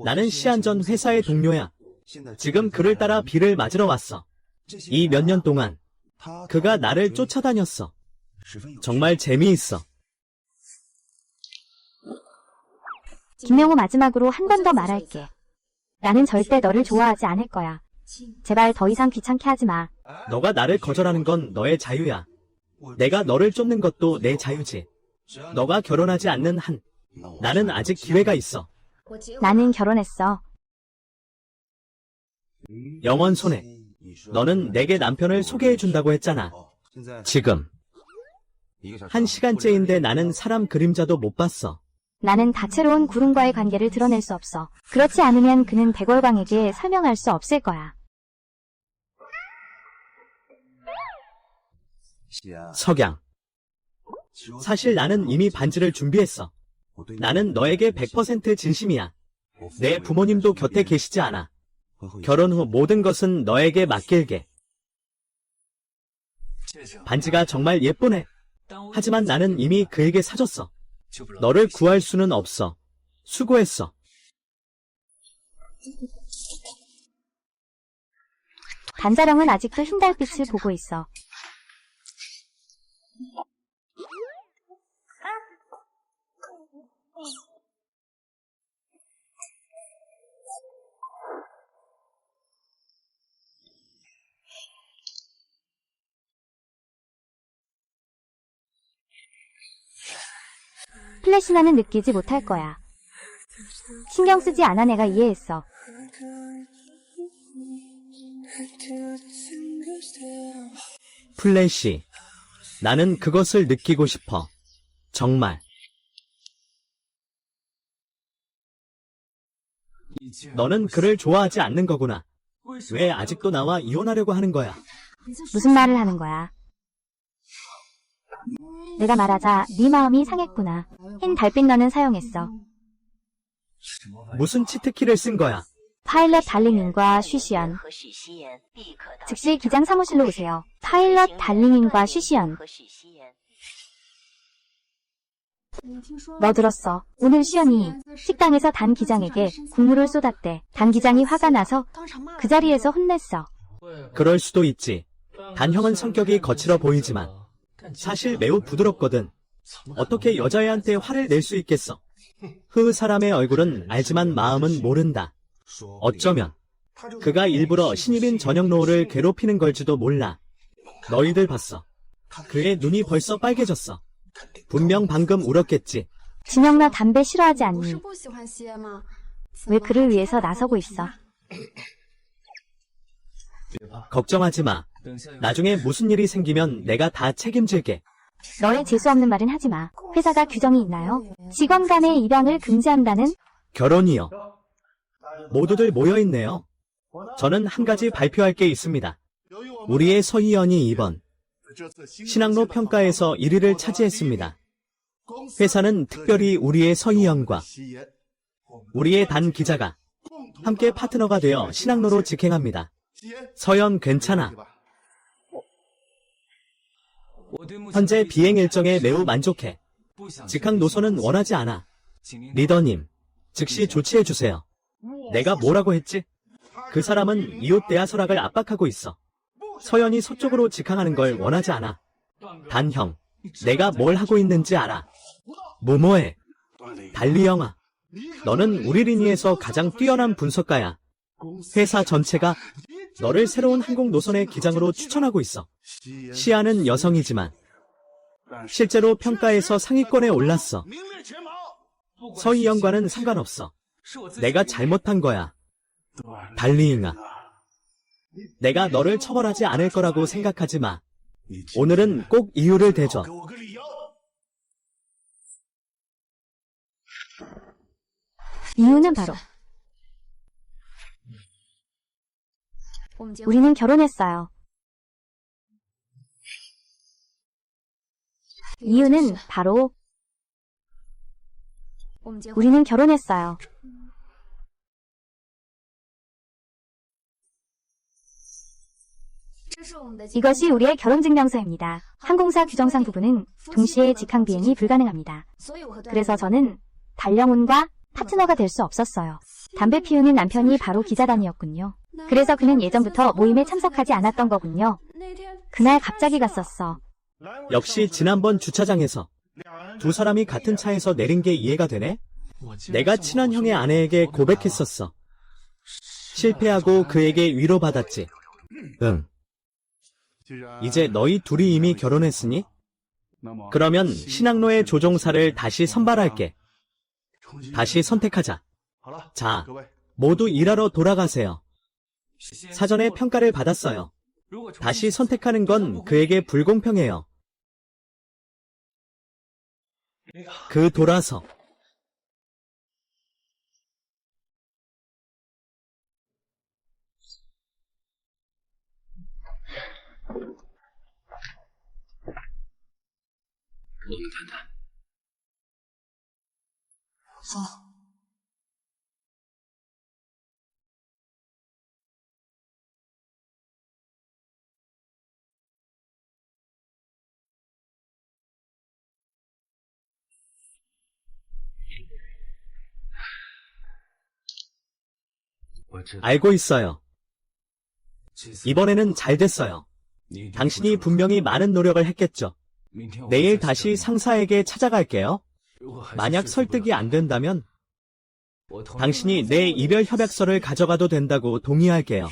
나는 시안전 회사의 동료야. 지금 그를 따라 비를 맞으러 왔어. 이 몇 년 동안 그가 나를 쫓아다녔어. 정말 재미있어. 김명호, 마지막으로 한 번 더 말할게. 나는 절대 너를 좋아하지 않을 거야. 제발 더 이상 귀찮게 하지 마. 너가 나를 거절하는 건 너의 자유야. 내가 너를 쫓는 것도 내 자유지. 너가 결혼하지 않는 한, 나는 아직 기회가 있어. 나는 결혼했어. 영원 손해. 너는 내게 남편을 소개해준다고 했잖아. 지금. 1시간째인데 나는 사람 그림자도 못 봤어. 나는 다채로운 구름과의 관계를 드러낼 수 없어. 그렇지 않으면 그는 백월광에게 설명할 수 없을 거야. 석양. 사실 나는 이미 반지를 준비했어. 나는 너에게 100% 진심이야. 내 부모님도 곁에 계시지 않아. 결혼 후 모든 것은 너에게 맡길게. 반지가 정말 예쁘네. 하지만 나는 이미 그에게 사줬어. 너를 구할 수는 없어. 수고했어. 반자령은 아직도 흰 달빛을 보고 있어. 플래시나는 느끼지 못할 거야. 신경 쓰지 않아. 내가 이해했어. 플래시. 나는 그것을 느끼고 싶어. 정말. 너는 그를 좋아하지 않는 거구나. 왜 아직도 나와 이혼하려고 하는 거야? 무슨 말을 하는 거야? 내가 말하자 네 마음이 상했구나. 흰 달빛 너는 사용했어. 무슨 치트키를 쓴 거야? 파일럿 달링인과 쉬시연. 즉시 기장 사무실로 오세요. 파일럿 달링인과 쉬시연. 너 들었어. 오늘 시연이 식당에서 단 기장에게 국물을 쏟았대. 단 기장이 화가 나서 그 자리에서 혼냈어. 그럴 수도 있지. 단형은 성격이 거칠어 보이지만 사실 매우 부드럽거든. 어떻게 여자애한테 화를 낼 수 있겠어? 사람의 얼굴은 알지만 마음은 모른다. 어쩌면 그가 일부러 신입인 저녁 노을을 괴롭히는 걸지도 몰라. 너희들 봤어. 그의 눈이 벌써 빨개졌어. 분명 방금 울었겠지. 진영 나 담배 싫어하지 않니? 왜 그를 위해서 나서고 있어? 걱정하지 마. 나중에 무슨 일이 생기면 내가 다 책임질게. 너의 재수없는 말은 하지 마. 회사가 규정이 있나요? 직원 간의 입양을 금지한다는? 결혼이요. 모두들 모여있네요. 저는 한 가지 발표할 게 있습니다. 우리의 서희연이 이번 신학로 평가에서 1위를 차지했습니다. 회사는 특별히 우리의 서희연과 우리의 단 기자가 함께 파트너가 되어 신학로로 직행합니다. 서연 괜찮아. 현재 비행 일정에 매우 만족해. 직항 노선은 원하지 않아. 리더님, 즉시 조치해주세요. 내가 뭐라고 했지? 그 사람은 이웃 대하 설악을 압박하고 있어. 서연이 서쪽으로 직항하는 걸 원하지 않아. 단형, 내가 뭘 하고 있는지 알아. 뭐뭐해. 달리영아, 너는 우리 리니에서 가장 뛰어난 분석가야. 회사 전체가 너를 새로운 항공 노선의 기장으로 추천하고 있어. 시아는 여성이지만 실제로 평가에서 상위권에 올랐어. 서희영과는 상관없어. 내가 잘못한 거야. 달리잉아, 내가 너를 처벌하지 않을 거라고 생각하지 마. 오늘은 꼭 이유를 대줘. 이유는 바로 우리는 결혼했어요. 이유는 바로 우리는 결혼했어요. 이것이 우리의 결혼증명서입니다. 항공사 규정상 부부는 동시에 직항 비행이 불가능합니다. 그래서 저는 달령훈과 파트너가 될 수 없었어요. 담배 피우는 남편이 바로 기자단이었군요. 그래서 그는 예전부터 모임에 참석하지 않았던 거군요. 그날 갑자기 갔었어. 역시 지난번 주차장에서 두 사람이 같은 차에서 내린 게 이해가 되네? 내가 친한 형의 아내에게 고백했었어. 실패하고 그에게 위로받았지. 응. 이제 너희 둘이 이미 결혼했으니? 그러면 신학로의 조종사를 다시 선발할게. 다시 선택하자. 자, 모두 일하러 돌아가세요. 사전에 평가를 받았어요. 다시 선택하는 건 그에게 불공평해요. 돌아서. 알고 있어요. 이번에는 잘 됐어요. 당신이 분명히 많은 노력을 했겠죠. 내일 다시 상사에게 찾아갈게요. 만약 설득이 안 된다면 당신이 내 이별 협약서를 가져가도 된다고 동의할게요.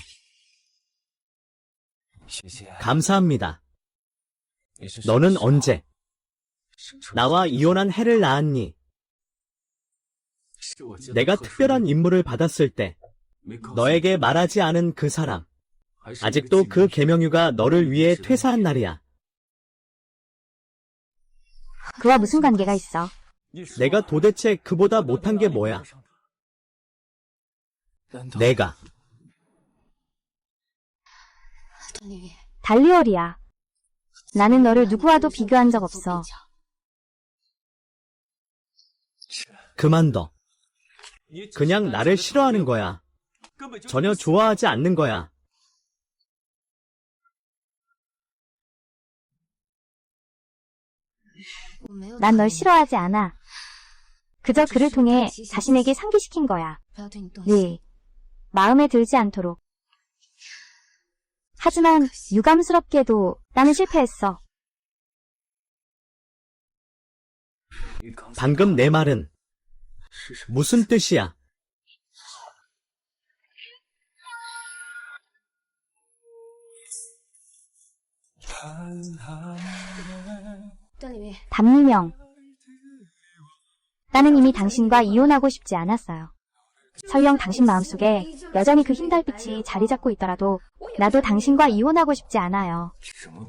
감사합니다. 너는 언제 나와 이혼한 해를 낳았니? 내가 특별한 임무를 받았을 때 너에게 말하지 않은 그 사람, 아직도 그 계명유가 너를 위해 퇴사한 날이야. 그와 무슨 관계가 있어? 내가 도대체 그보다 못한 게 뭐야? 내가 달리얼이야. 나는 너를 누구와도 비교한 적 없어. 그만둬. 그냥 나를 싫어하는 거야. 전혀 좋아하지 않는 거야. 난 널 싫어하지 않아. 그저 그를 통해 자신에게 상기시킨 거야. 네. 마음에 들지 않도록. 하지만 유감스럽게도 나는 실패했어. 방금 내 말은 무슨 뜻이야? 담리명. 나는 이미 당신과 이혼하고 싶지 않았어요. 설령 당신 마음속에 여전히 그 흰 달빛이 자리 잡고 있더라도 나도 당신과 이혼하고 싶지 않아요.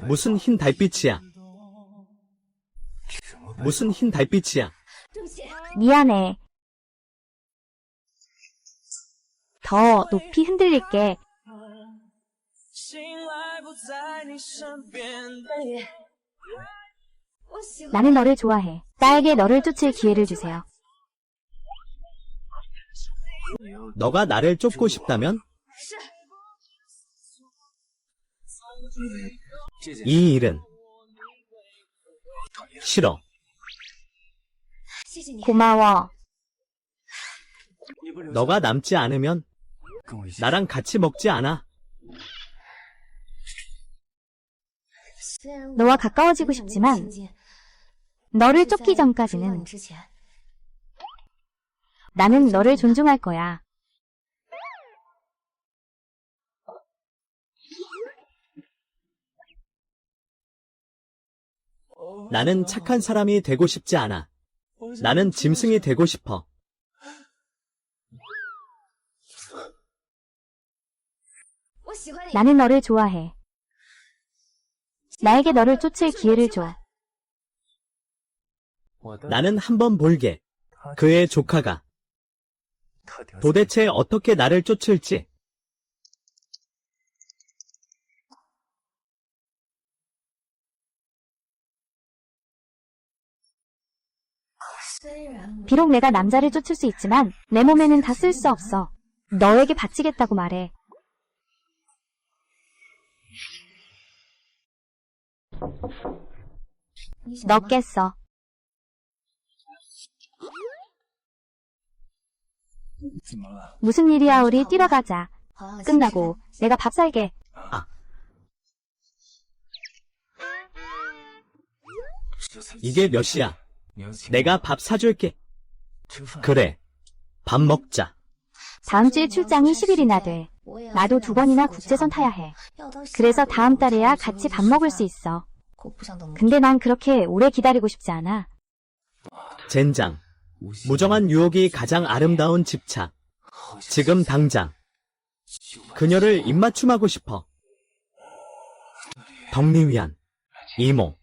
무슨 흰 달빛이야? 무슨 흰 달빛이야? 미안해. 더 높이 흔들릴게. 나는 너를 좋아해. 나에게 너를 쫓을 기회를 주세요. 너가 나를 쫓고 싶다면? 이 일은 싫어. 고마워. 너가 남지 않으면 나랑 같이 먹지 않아. 너와 가까워지고 싶지만 너를 쫓기 전까지는 나는 너를 존중할 거야. 나는 착한 사람이 되고 싶지 않아. 나는 짐승이 되고 싶어. 나는 너를 좋아해. 나에게 너를 쫓을 기회를 줘. 나는 한번 볼게. 그의 조카가 도대체 어떻게 나를 쫓을지. 비록 내가 남자를 쫓을 수 있지만 내 몸에는 다 쓸 수 없어. 너에게 바치겠다고 말해. 너 깼어. 무슨 일이야? 우리 뛰러 가자. 끝나고 내가 밥 살게. 이게 몇 시야? 내가 밥 사줄게. 그래. 밥 먹자. 다음 주에 출장이 10일이나 돼. 나도 2번이나 국제선 타야 해. 그래서 다음 달에야 같이 밥 먹을 수 있어. 근데 난 그렇게 오래 기다리고 싶지 않아. 젠장. 무정한 유혹이 가장 아름다운 집착. 지금 당장. 그녀를 입맞춤하고 싶어. 덕리위안, 이모.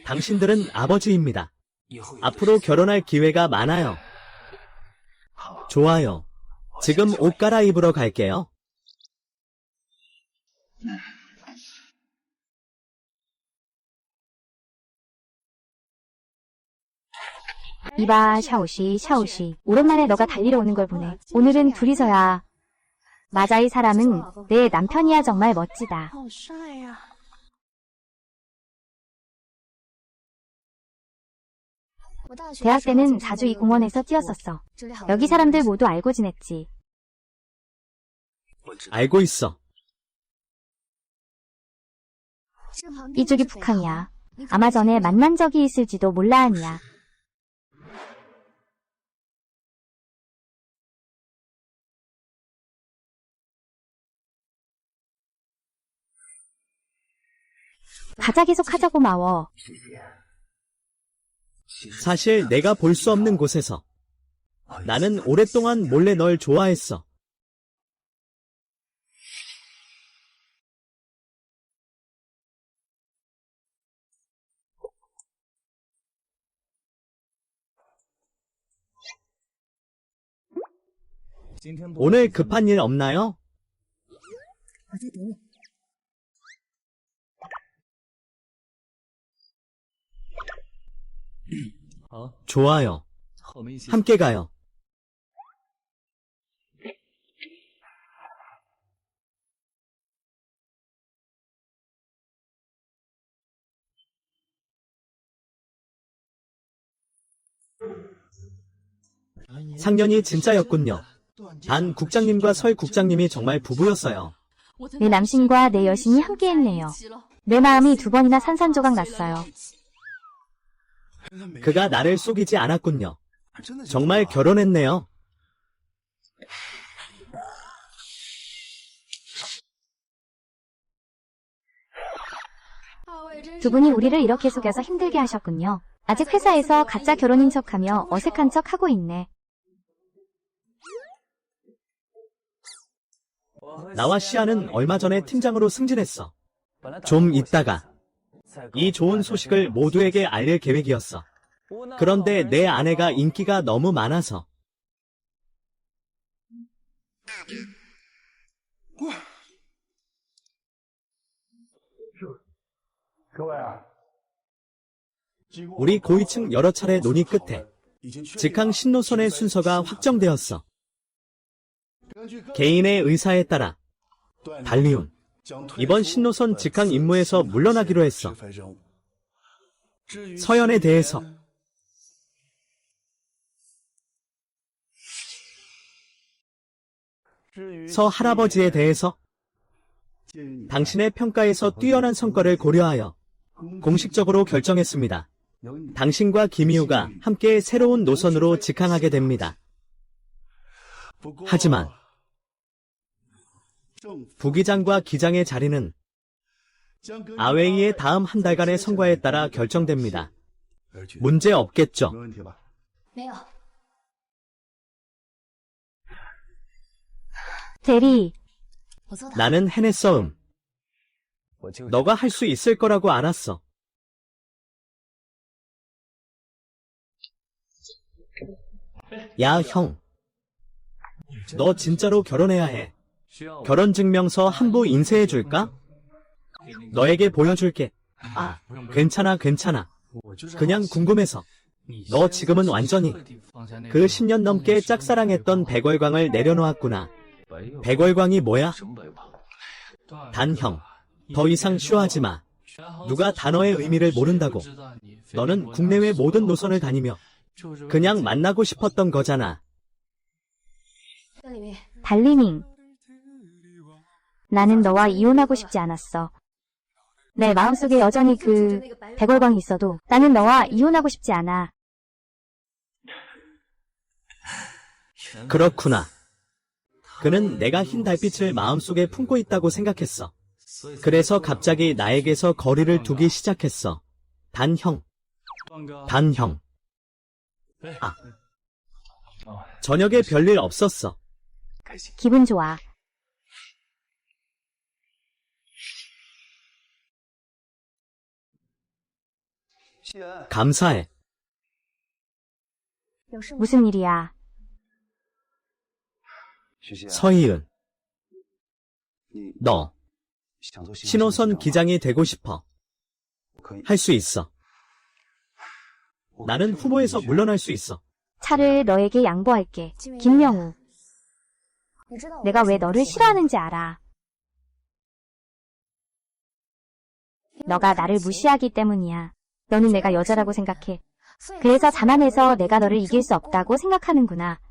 당신들은 아버지입니다. 앞으로 결혼할 기회가 많아요. 좋아요. 지금 옷 갈아입으러 갈게요. 이봐, 샤오시, 샤오시. 오랜만에 너가 달리러 오는 걸 보네. 오늘은 둘이서야. 맞아, 이 사람은 내 남편이야. 정말 멋지다. 대학 때는 자주 이 공원에서 뛰었었어. 여기 사람들 모두 알고 지냈지. 알고 있어. 이쪽이 북한이야. 아마 전에 만난 적이 있을지도 몰라. 아니야. 가자, 계속 하자. 고마워. 사실 내가 볼 수 없는 곳에서 나는 오랫동안 몰래 널 좋아했어. 오늘 급한 일 없나요? 좋아요. 함께 가요. 상년이 진짜였군요. 단 국장님과 설 국장님이 정말 부부였어요. 내 남친과 내 여신이 함께했네요. 내 마음이 2번이나 산산조각 났어요. 그가 나를 속이지 않았군요. 정말 결혼했네요. 두 분이 우리를 이렇게 속여서 힘들게 하셨군요. 아직 회사에서 가짜 결혼인 척하며 어색한 척 하고 있네. 나와 시아는 얼마 전에 팀장으로 승진했어. 좀 있다가 이 좋은 소식을 모두에게 알릴 계획이었어. 그런데 내 아내가 인기가 너무 많아서 우리 고위층 여러 차례 논의 끝에 직항 신노선의 순서가 확정되었어. 개인의 의사에 따라 달리운 이번 신노선 직항 임무에서 물러나기로 했어. 서연에 대해서 서 할아버지에 대해서 당신의 평가에서 뛰어난 성과를 고려하여 공식적으로 결정했습니다. 당신과 김희우가 함께 새로운 노선으로 직항하게 됩니다. 하지만 부기장과 기장의 자리는 아웨이의 다음 한 달간의 성과에 따라 결정됩니다. 문제 없겠죠? 没有。 대리, 我做的。 나는 해냈어. 너가 할 수 있을 거라고 알았어. 야, 형. 너 진짜로 결혼해야 해. 결혼증명서 한부 인쇄해줄까? 너에게 보여줄게. 아, 괜찮아. 그냥 궁금해서. 너 지금은 완전히 그 10년 넘게 짝사랑했던 백월광을 내려놓았구나. 백월광이 뭐야? 단 형, 더 이상 쉬워하지 마. 누가 단어의 의미를 모른다고. 너는 국내외 모든 노선을 다니며 그냥 만나고 싶었던 거잖아. 邓丽云， 달리밍. 나는 너와 이혼하고 싶지 않았어. 내 마음속에 여전히 그 백월광이 있어도 나는 너와 이혼하고 싶지 않아. 그렇구나. 그는 내가 흰 달빛을 마음속에 품고 있다고 생각했어. 그래서 갑자기 나에게서 거리를 두기 시작했어. 단 형. 아. 저녁에 별일 없었어. 기분 좋아. 감사해. 무슨 일이야? 서희은. 너 신호선 기장이 되고 싶어. 할 수 있어. 나는 후보에서 물러날 수 있어. 차를 너에게 양보할게. 김명우. 你知道我 내가 왜 为什么 너를 喜欢你 싫어하는지 알아. 너가 나를 무시하기 때문이야. 너는 내가 여자라고 생각해. 그래서 자만해서 내가 너를 이길 수 없다고 생각하는구나.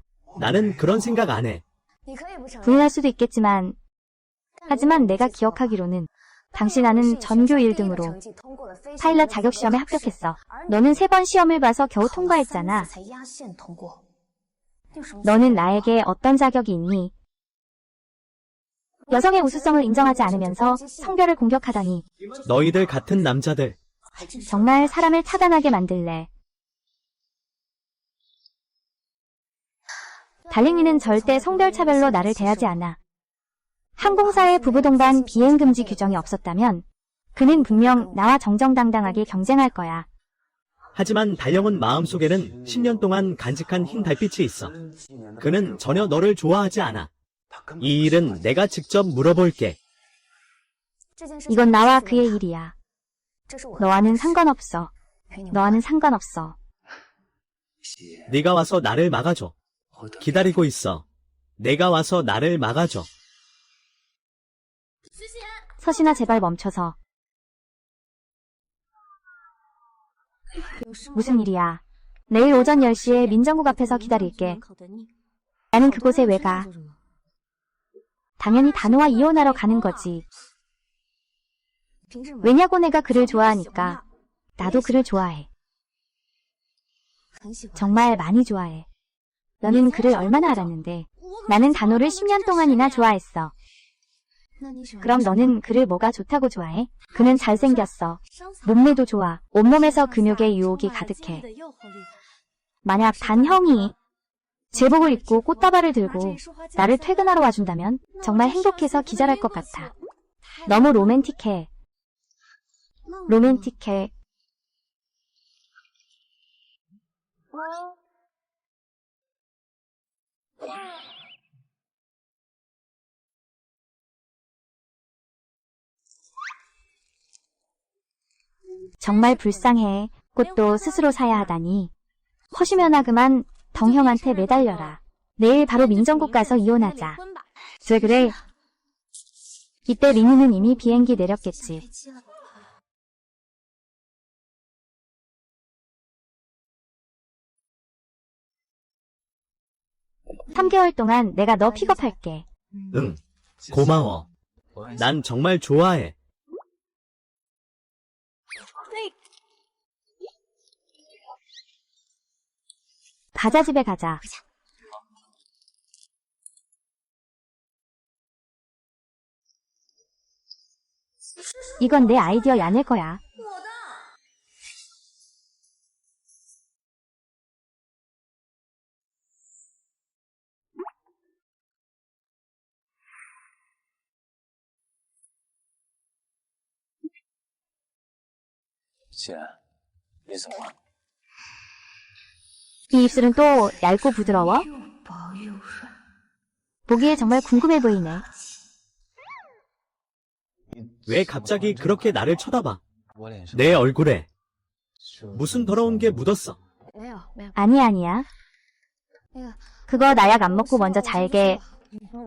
나는 그런 생각 안 해. 你可以不承认 분할 수도 있겠지만, 하지만 내가 기억하기로는 당신아는 전교 1등으로 파일럿 자격시험에 합격했어. 너는 3번 시험을 봐서 겨우 통과했잖아. 너는 나에게 어떤 자격이 있니? 여성의 우수성을 인정하지 않으면서 성별을 공격하다니. 너희들 같은 남자들. 정말 사람을 차단하게 만들래. 달링이는 절대 성별차별로 나를 대하지 않아. 항공사의 부부동반 비행금지 규정이 없었다면 그는 분명 나와 정정당당하게 경쟁할 거야. 하지만 달령은 마음속에는 10년 동안 간직한 흰 달빛이 있어. 그는 전혀 너를 좋아하지 않아. 이 일은 내가 직접 물어볼게. 이건 나와 그의 일이야. 너와는 상관없어. 너와는 상관없어. 네가 와서 나를 막아줘. 기다리고 있어. 내가 와서 나를 막아줘. 서신아 제발 멈춰서. 무슨 일이야? 내일 오전 10시에 민정국 앞에서 기다릴게. 나는 그곳에 왜 가? 당연히 단호와 이혼하러 가는 거지. 왜냐고 내가 그를 좋아하니까. 나도 그를 좋아해. 정말 많이 좋아해. 너는 그를 얼마나 알았는데. 나는 단호를 10년 동안이나 좋아했어. 그럼 너는 그를 뭐가 좋다고 좋아해? 그는 잘생겼어. 몸매도 좋아. 온몸에서 근육의 유혹이 가득해. 만약 단 형이 제복을 입고 꽃다발을 들고 나를 퇴근하러 와준다면 정말 행복해서 기절할 것 같아. 너무 로맨틱해. 로맨틱해. 정말 불쌍해. 꽃도 스스로 사야 하다니. 허시면아 그만 덩형한테 매달려라. 내일 바로 민정국 가서 이혼하자. 그래. 이때 리니는 이미 비행기 내렸겠지. 3개월 동안 내가 너 픽업할게. 응. 고마워. 난 정말 좋아해. 가자 집에 가자. 이건 내 아이디어 야낼 거야. 이 입술은 또 얇고 부드러워? 보기에 정말 궁금해 보이네. 왜 갑자기 그렇게 나를 쳐다봐? 내 얼굴에 무슨 더러운 게 묻었어? 아니야. 그거 나 약 안 먹고 먼저 잘게.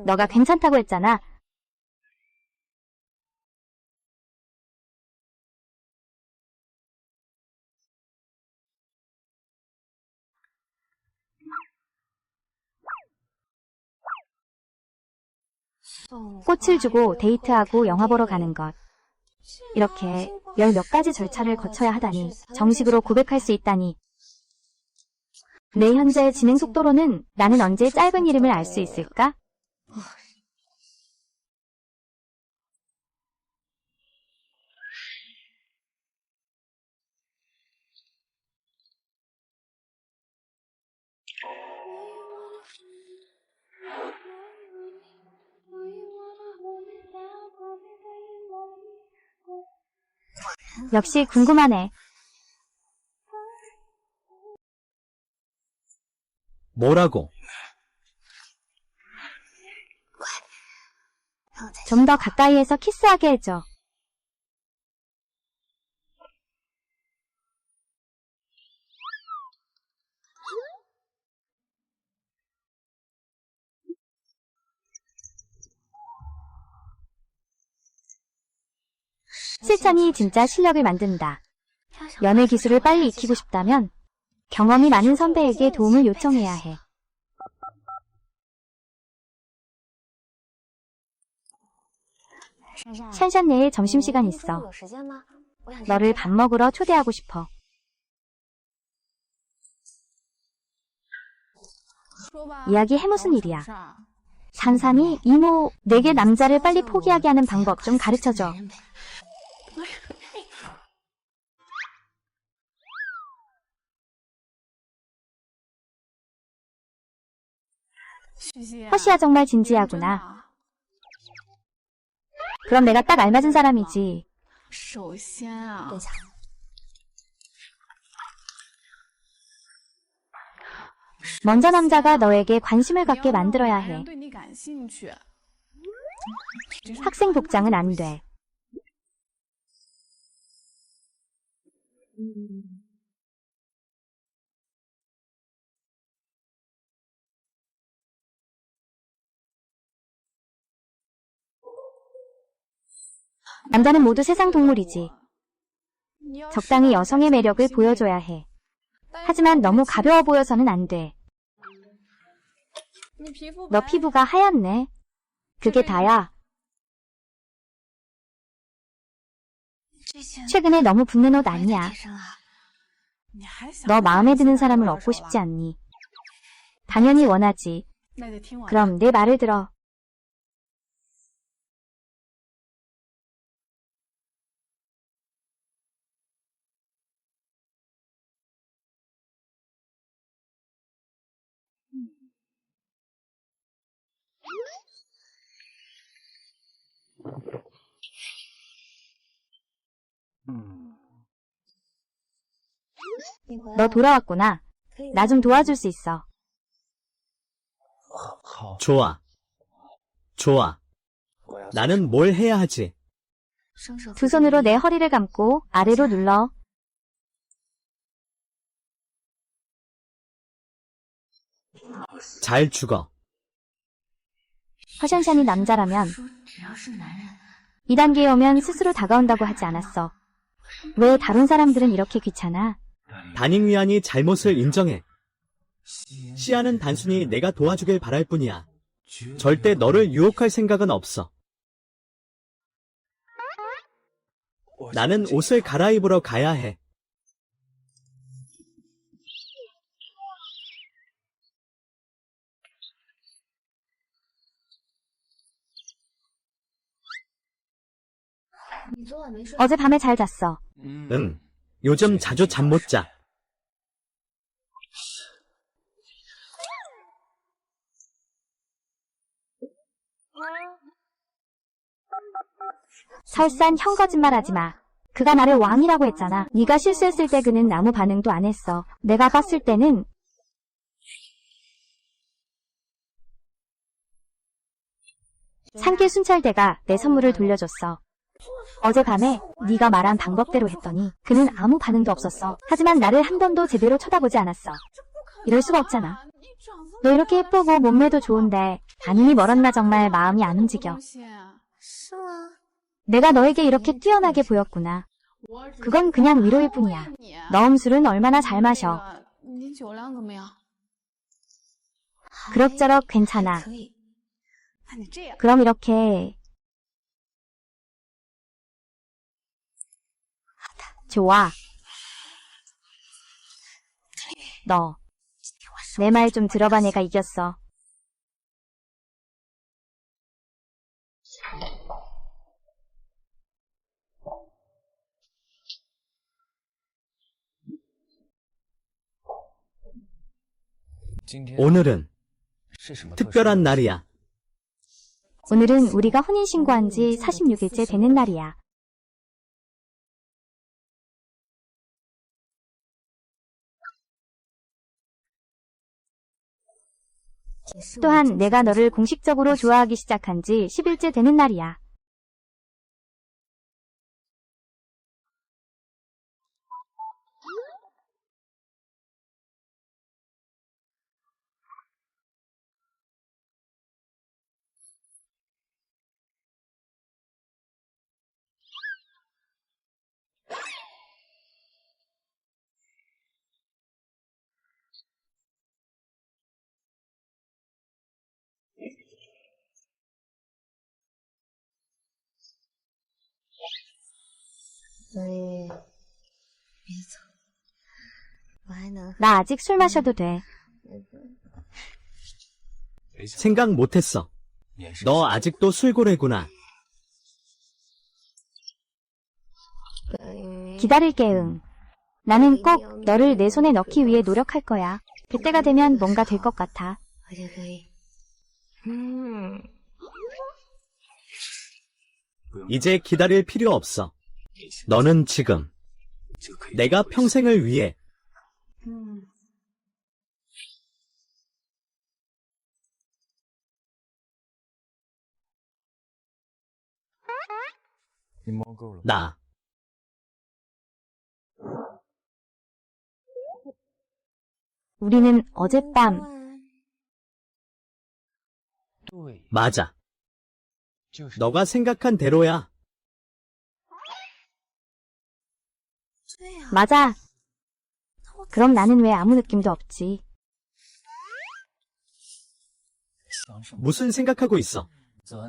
너가 괜찮다고 했잖아. 꽃을 주고 데이트하고 영화 보러 가는 것. 이렇게 열 몇 가지 절차를 거쳐야 하다니, 정식으로 고백할 수 있다니. 내 현재 진행 속도로는 나는 언제 짧은 이름을 알 수 있을까? 역시 궁금하네. 뭐라고? 좀 더 가까이에서 키스하게 해줘. 실천이 진짜 실력을 만든다. 연애 기술을 빨리 익히고 싶다면 경험이 많은 선배에게 도움을 요청해야 해. 샨샨 내일 점심시간 있어. 너를 밥 먹으러 초대하고 싶어. 이야기 해 무슨 일이야? 샨산이 이모, 내게 남자를 빨리 포기하게 하는 방법 좀 가르쳐줘. 허시야 정말 진지하구나. 그럼 내가 딱 알맞은 사람이지. 먼저 남자가 너에게 관심을 갖게 만들어야 해. 학생 복장은 안 돼. 남자는 모두 세상 동물이지. 적당히 여성의 매력을 보여줘야 해. 하지만 너무 가벼워 보여서는 안 돼. 너 피부가 하얗네. 그게 다야. 최근에 너무 붙는 옷 아니야. 너 마음에 드는 사람을 얻고 싶지 않니? 당연히 원하지. 그럼 내 말을 들어. 너 돌아왔구나. 나 좀 도와줄 수 있어. 좋아. 좋아. 나는 뭘 해야 하지? 두 손으로 내 허리를 감고 아래로 눌러. 잘 죽어. 허션샨이 남자라면 2단계에 오면 스스로 다가온다고 하지 않았어. 왜 다른 사람들은 이렇게 귀찮아? 다닝 위안이 잘못을 인정해. 시아는 단순히 내가 도와주길 바랄 뿐이야. 절대 너를 유혹할 생각은 없어. 나는 옷을 갈아입으러 가야 해. 어젯밤에 잘 잤어. 응. 요즘 자주 잠 못 자. 설산 형 거짓말하지 마. 그가 나를 왕이라고 했잖아. 네가 실수했을 때 그는 아무 반응도 안 했어. 내가 봤을 때는 산길 순찰대가 내 선물을 돌려줬어. 어젯밤에 네가 말한 방법대로 했더니 그는 아무 반응도 없었어. 하지만 나를 한 번도 제대로 쳐다보지 않았어. 이럴 수가 없잖아. 너 이렇게 예쁘고 몸매도 좋은데 반응이 멀었나 정말 마음이 안 움직여. 내가 너에게 이렇게 뛰어나게 보였구나. 그건 그냥 위로일 뿐이야. 너 음술은 얼마나 잘 마셔. 그럭저럭 괜찮아. 그럼 이렇게 좋아. 너 내 말 좀 들어봐. 내가 이겼어. 오늘은 특별한 날이야. 오늘은 우리가 혼인신고한 지 46일째 되는 날이야. 또한 내가 너를 공식적으로 좋아하기 시작한 지 10일째 되는 날이야. 나 아직 술 마셔도 돼. 생각 못했어. 너 아직도 술고래구나. 기다릴게. 응. 나는 꼭 너를 내 손에 넣기 위해 노력할 거야. 그때가 되면 뭔가 될 것 같아. 이제 기다릴 필요 없어. 너는 지금 내가 평생을 위해 나 우리는 어젯밤 맞아. 너가 생각한 대로야. 맞아. 그럼 나는 왜 아무 느낌도 없지? 무슨 생각하고 있어?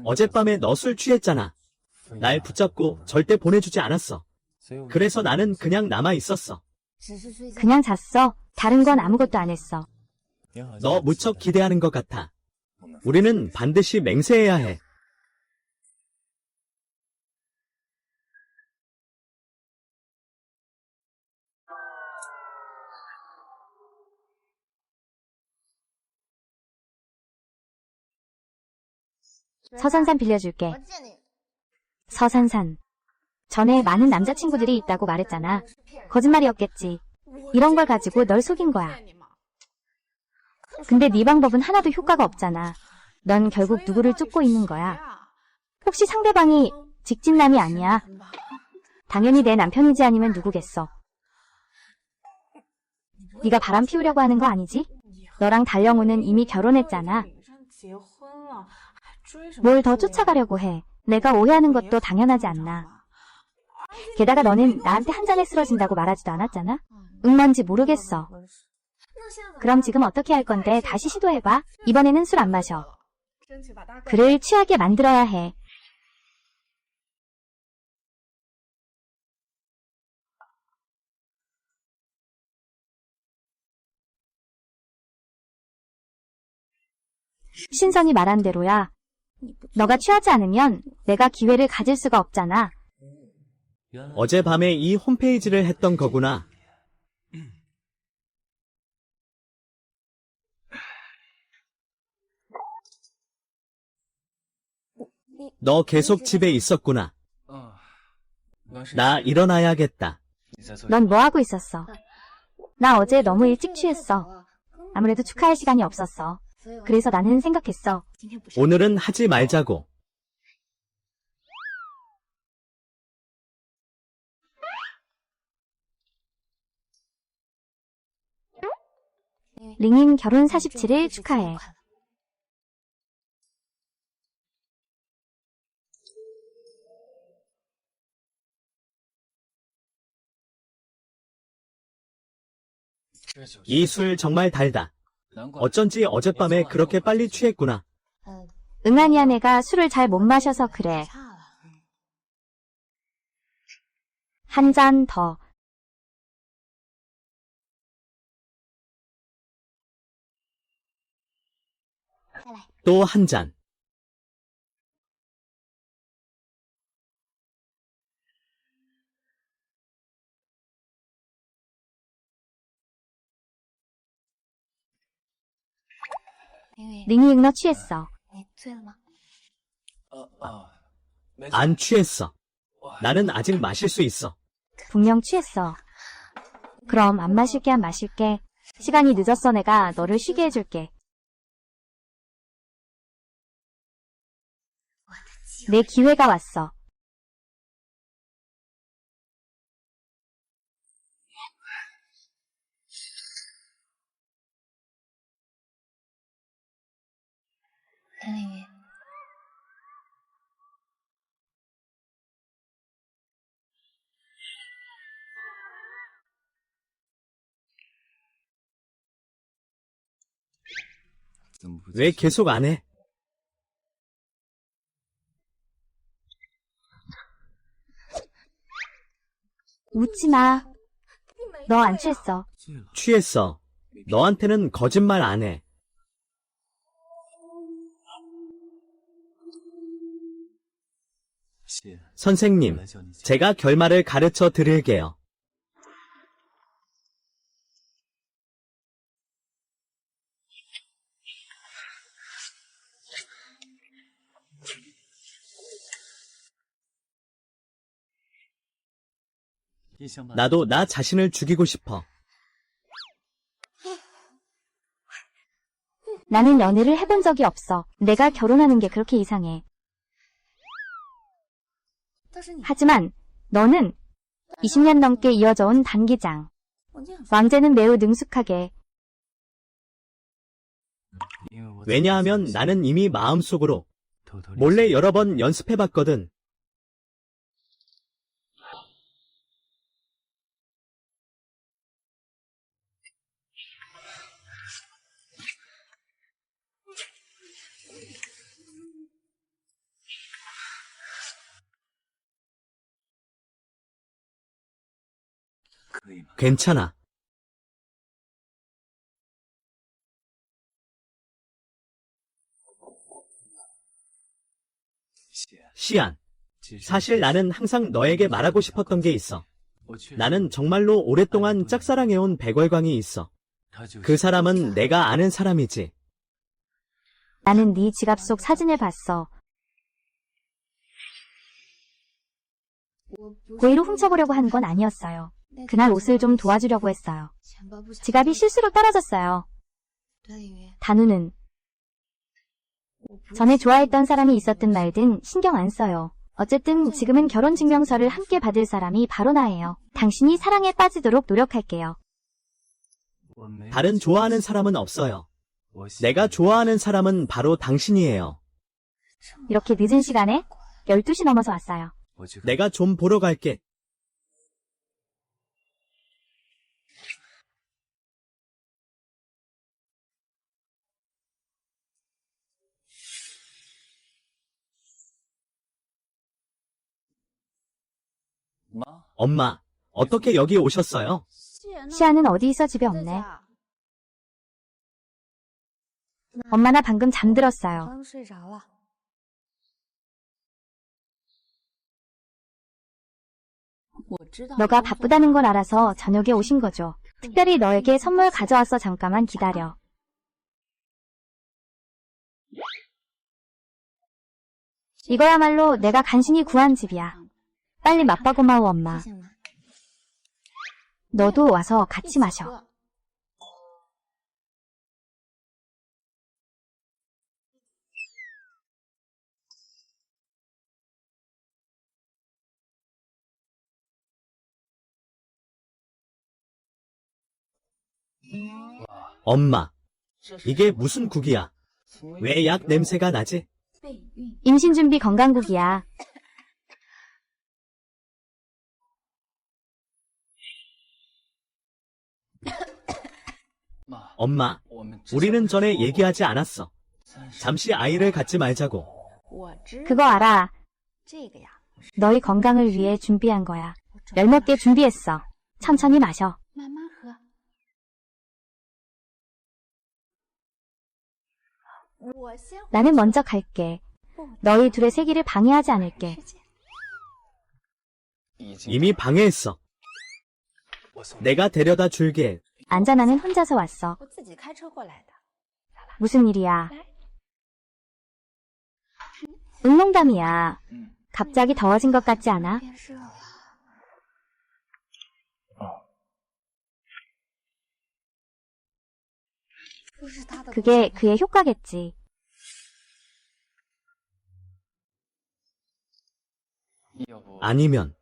어젯밤에 너 술 취했잖아. 날 붙잡고 절대 보내주지 않았어. 그래서 나는 그냥 남아 있었어. 그냥 잤어. 다른 건 아무것도 안 했어. 너 무척 기대하는 것 같아. 우리는 반드시 맹세해야 해. 서산산 빌려줄게. 서산산. 전에 많은 남자친구들이 있다고 말했잖아. 거짓말이었겠지. 이런 걸 가지고 널 속인 거야. 근데 네 방법은 하나도 효과가 없잖아. 넌 결국 누구를 쫓고 있는 거야. 혹시 상대방이 직진남이 아니야? 당연히 내 남편이지 아니면 누구겠어. 네가 바람 피우려고 하는 거 아니지? 너랑 달영호는 이미 결혼했잖아. 뭘 더 쫓아가려고 해. 내가 오해하는 것도 당연하지 않나. 게다가 너는 나한테 한 잔에 쓰러진다고 말하지도 않았잖아? 뭔지 모르겠어. 그럼 지금 어떻게 할 건데 다시 시도해봐. 이번에는 술 안 마셔. 그를 취하게 만들어야 해. 신성이 말한 대로야. 너가 취하지 않으면 내가 기회를 가질 수가 없잖아. 어젯밤에 이 홈페이지를 했던 거구나. 너 계속 집에 있었구나. 나 일어나야겠다. 넌 뭐 하고 있었어? 나 어제 너무 일찍 취했어. 아무래도 축하할 시간이 없었어. 그래서 나는 생각했어. 오늘은 하지 말자고. 링인 결혼 47일 축하해. 이 술 정말 달다. 어쩐지 어젯밤에 그렇게 빨리 취했구나. 응아니야, 내가 술을 잘 못 마셔서 그래. 한 잔 더. 또 한 잔. 링이 너 취했어. 안 취했어. 나는 아직 마실 수 있어. 분명 취했어. 그럼 안 마실게, 안 마실게. 시간이 늦었어. 내가 너를 쉬게 해줄게. 내 기회가 왔어. 왜 계속 안 해? 웃지 마. 너 안 취했어. 취했어. 너한테는 거짓말 안 해. 선생님, 제가 결말을 가르쳐 드릴게요. 나도 나 자신을 죽이고 싶어. 나는 연애를 해본 적이 없어. 내가 결혼하는 게 그렇게 이상해. 하지만 너는 20년 넘게 이어져 온 단기장. 왕제는 매우 능숙하게. 왜냐하면 나는 이미 마음속으로 몰래 여러 번 연습해봤거든. 괜찮아. 시안, 사실 나는 항상 너에게 말하고 싶었던 게 있어. 나는 정말로 오랫동안 짝사랑해온 백월광이 있어. 그 사람은 내가 아는 사람이지. 나는 네 지갑 속 사진을 봤어. 고의로 훔쳐보려고 한 건 아니었어요. 그날 옷을 좀 도와주려고 했어요. 지갑이 실수로 떨어졌어요. 단우는 전에 좋아했던 사람이 있었든 말든 신경 안 써요. 어쨌든 지금은 결혼증명서를 함께 받을 사람이 바로 나예요. 당신이 사랑에 빠지도록 노력할게요. 다른 좋아하는 사람은 없어요. 내가 좋아하는 사람은 바로 당신이에요. 이렇게 늦은 시간에 12시 넘어서 왔어요. 내가 좀 보러 갈게. 엄마, 어떻게 여기 오셨어요? 시아는 어디 있어 집에 없네. 엄마 나 방금 잠들었어요. 너가 바쁘다는 걸 알아서 저녁에 오신 거죠. 특별히 너에게 선물 가져와서 잠깐만 기다려. 이거야말로 내가 간신히 구한 집이야. 빨리 맛봐 고마워 엄마. 너도 와서 같이 마셔. 엄마, 이게 무슨 국이야? 왜 약 냄새가 나지? 임신준비 건강국이야. 엄마, 우리는 전에 얘기하지 않았어. 잠시 아이를 갖지 말자고. 그거 알아. 너희 건강을 위해 준비한 거야. 열 몇 개 준비했어. 천천히 마셔. 나는 먼저 갈게. 너희 둘의 세기를 방해하지 않을게. 이미 방해했어. 내가 데려다 줄게. 안전하는 혼자서 왔어. 무슨 일이야? 농담이야. 갑자기 더워진 것 같지 않아? 그게 그의 효과겠지. 아니면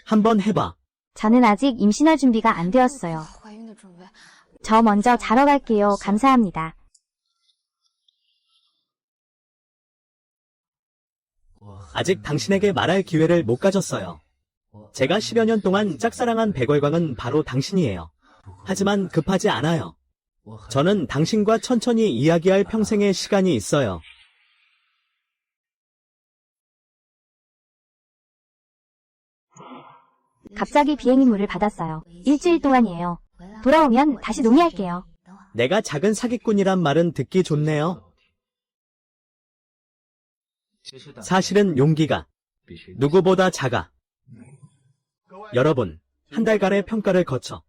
한번 해봐. 저는 아직 임신할 준비가 안 되었어요. 저 먼저 자러 갈게요. 감사합니다. 아직 당신에게 말할 기회를 못 가졌어요. 제가 10여 년 동안 짝사랑한 백월광은 바로 당신이에요. 하지만 급하지 않아요. 저는 당신과 천천히 이야기할 평생의 시간이 있어요. 갑자기 비행임무를 받았어요. 일주일 동안이에요. 돌아오면 다시 논의할게요. 내가 작은 사기꾼이란 말은 듣기 좋네요. 사실은 용기가 누구보다 작아. 여러분, 한 달간의 평가를 거쳐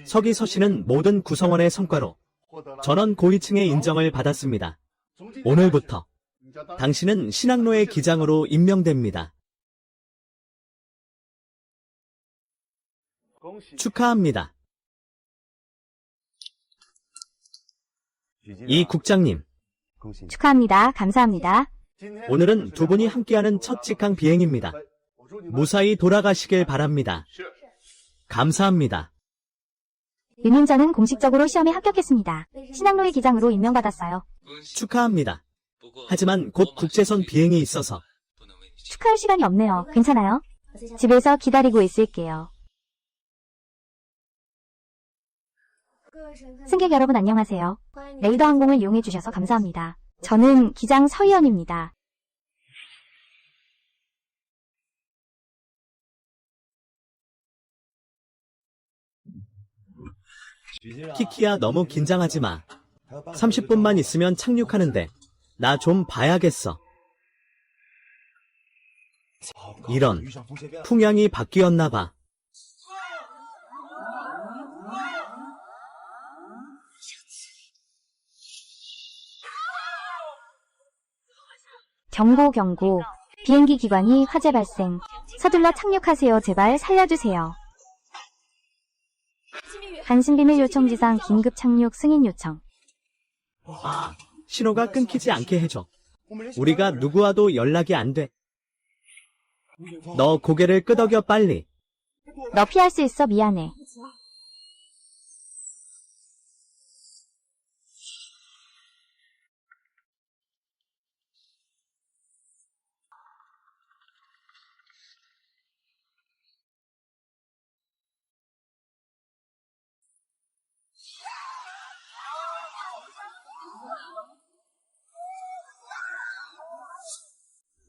서기서씨는 모든 구성원의 성과로 전원 고위층의 인정을 받았습니다. 오늘부터 당신은 신학로의 기장으로 임명됩니다. 축하합니다. 이 국장님, 축하합니다. 감사합니다. 오늘은 두 분이 함께하는 첫 직항 비행입니다. 무사히 돌아가시길 바랍니다. 감사합니다. 윤윤전은 공식적으로 시험에 합격했습니다. 신학로의 기장으로 임명받았어요. 축하합니다. 하지만 곧 국제선 비행이 있어서 축하할 시간이 없네요. 괜찮아요? 집에서 기다리고 있을게요. 승객 여러분 안녕하세요. 레이더 항공을 이용해 주셔서 감사합니다. 저는 기장 서희연입니다. 키키야, 너무 긴장하지 마. 30분만 있으면 착륙하는데 나 좀 봐야겠어. 이런, 풍향이 바뀌었나 봐. 경고, 경고. 비행기 기관이 화재 발생. 서둘러 착륙하세요. 제발 살려주세요. 간신비밀 요청지상 긴급 착륙 승인 요청. 신호가 끊기지 않게 해줘. 우리가 누구와도 연락이 안 돼. 너 고개를 끄덕여 빨리. 너 피할 수 있어. 미안해.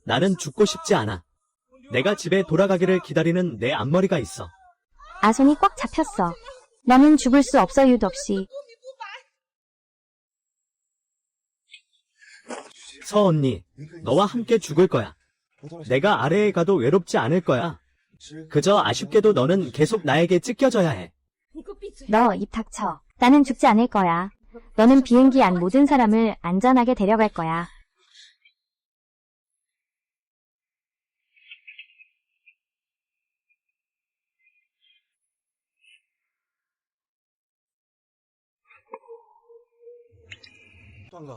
나는 죽고 싶지 않아. 내가 집에 돌아가기를 기다리는 내 앞머리가 있어. 아손이 꽉 잡혔어. 나는 죽을 수 없어. 이유도 없이. 서 언니, 너와 함께 죽을 거야. 내가 아래에 가도 외롭지 않을 거야. 그저 아쉽게도 너는 계속 나에게 찢겨져야 해. 너 입 닥쳐. 나는 죽지 않을 거야. 너는 비행기 안 모든 사람을 안전하게 데려갈 거야.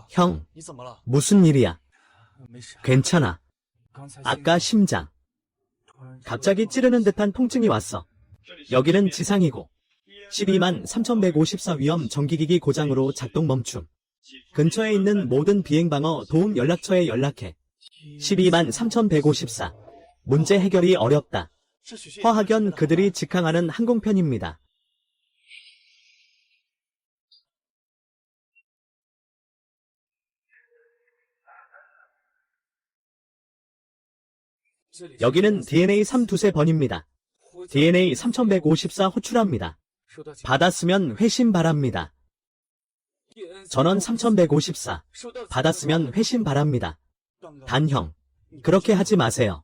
형, 무슨 일이야? 괜찮아. 아까 심장. 갑자기 찌르는 듯한 통증이 왔어. 여기는 지상이고 12만 3154 위험 전기기기 고장으로 작동 멈춤. 근처에 있는 모든 비행방어 도움 연락처에 연락해. 12만 3154. 문제 해결이 어렵다. 화학연 그들이 직항하는 항공편입니다. 여기는 DNA 3두세 번입니다. DNA 3154 호출합니다. 받았으면 회신 바랍니다. 전원 3154. 받았으면 회신 바랍니다. 단형, 그렇게 하지 마세요.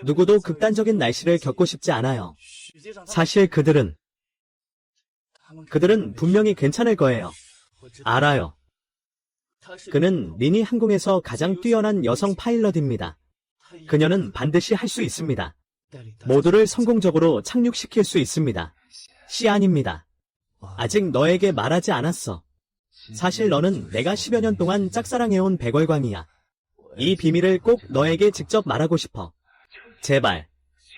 누구도 극단적인 날씨를 겪고 싶지 않아요. 사실 그들은 분명히 괜찮을 거예요. 알아요. 그는 리니 항공에서 가장 뛰어난 여성 파일럿입니다. 그녀는 반드시 할 수 있습니다. 모두를 성공적으로 착륙시킬 수 있습니다. 시안입니다. 아직 너에게 말하지 않았어. 사실 너는 내가 10여 년 동안 짝사랑해온 백월광이야. 이 비밀을 꼭 너에게 직접 말하고 싶어. 제발,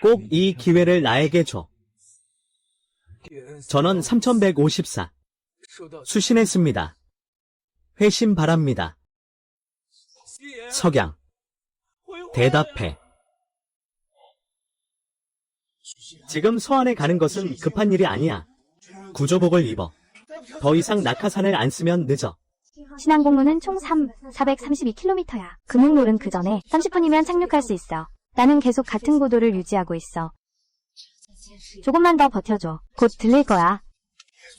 꼭 이 기회를 나에게 줘. 전원 3154. 수신했습니다. 회신 바랍니다. 석양. 대답해. 지금 서안에 가는 것은 급한 일이 아니야. 구조복을 입어. 더 이상 낙하산을 안 쓰면 늦어. 신항공로는 총 432km야. 금융롤은 그 전에 30분이면 착륙할 수 있어. 나는 계속 같은 고도를 유지하고 있어. 조금만 더 버텨줘. 곧 들릴 거야.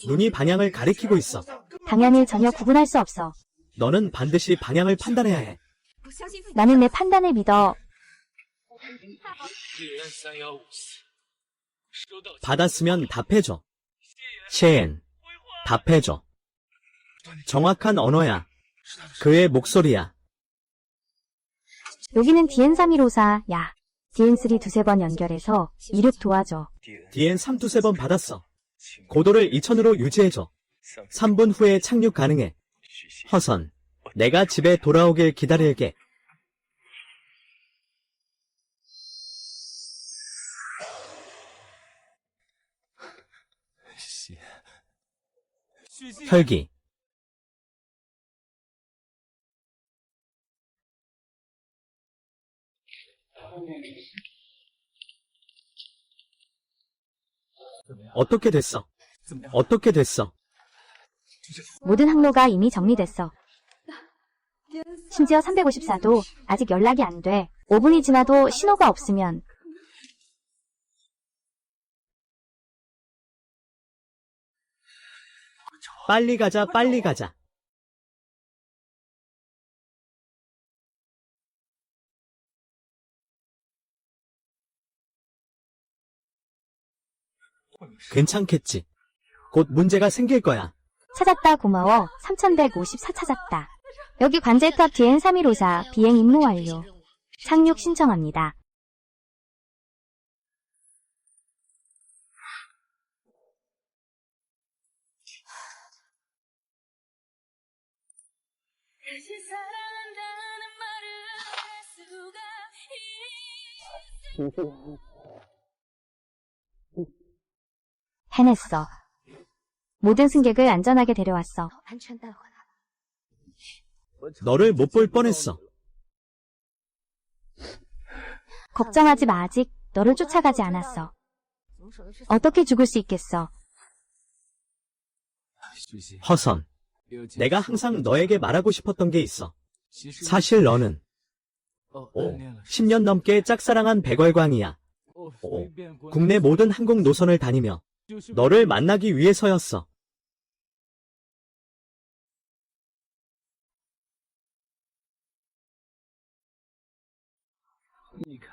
눈이 방향을 가리키고 있어. 방향을 전혀 구분할 수 없어. 너는 반드시 방향을 판단해야 해. 나는 내 판단을 믿어. 받았으면 답해줘. 셰엔, 답해줘. 정확한 언어야. 그의 목소리야. 여기는 DN3154야. DN3 두세 번 연결해서 이륙 도와줘. DN 3두세 번 받았어. 고도를 2000으로 유지해줘. 3분 후에 착륙 가능해. 허선, 내가 집에 돌아오길 기다릴게. 혈기. 어떻게 됐어? 어떻게 됐어? 모든 항로가 이미 정리됐어. 심지어 354도 아직 연락이 안 돼. 5분이 지나도 신호가 없으면 빨리 가자, 빨리 가자. 괜찮겠지. 곧 문제가 생길 거야. 찾았다 고마워. 3154 찾았다. 여기 관제탑 DN3154 비행 임무 완료. 착륙 신청합니다. 해냈어. 모든 승객을 안전하게 데려왔어. 너를 못 볼 뻔했어. 걱정하지 마. 아직 너를 쫓아가지 않았어. 어떻게 죽을 수 있겠어. 허선. 내가 항상 너에게 말하고 싶었던 게 있어. 사실 너는 10년 넘게 짝사랑한 백월광이야. 국내 모든 항공 노선을 다니며 너를 만나기 위해서였어.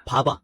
봐봐.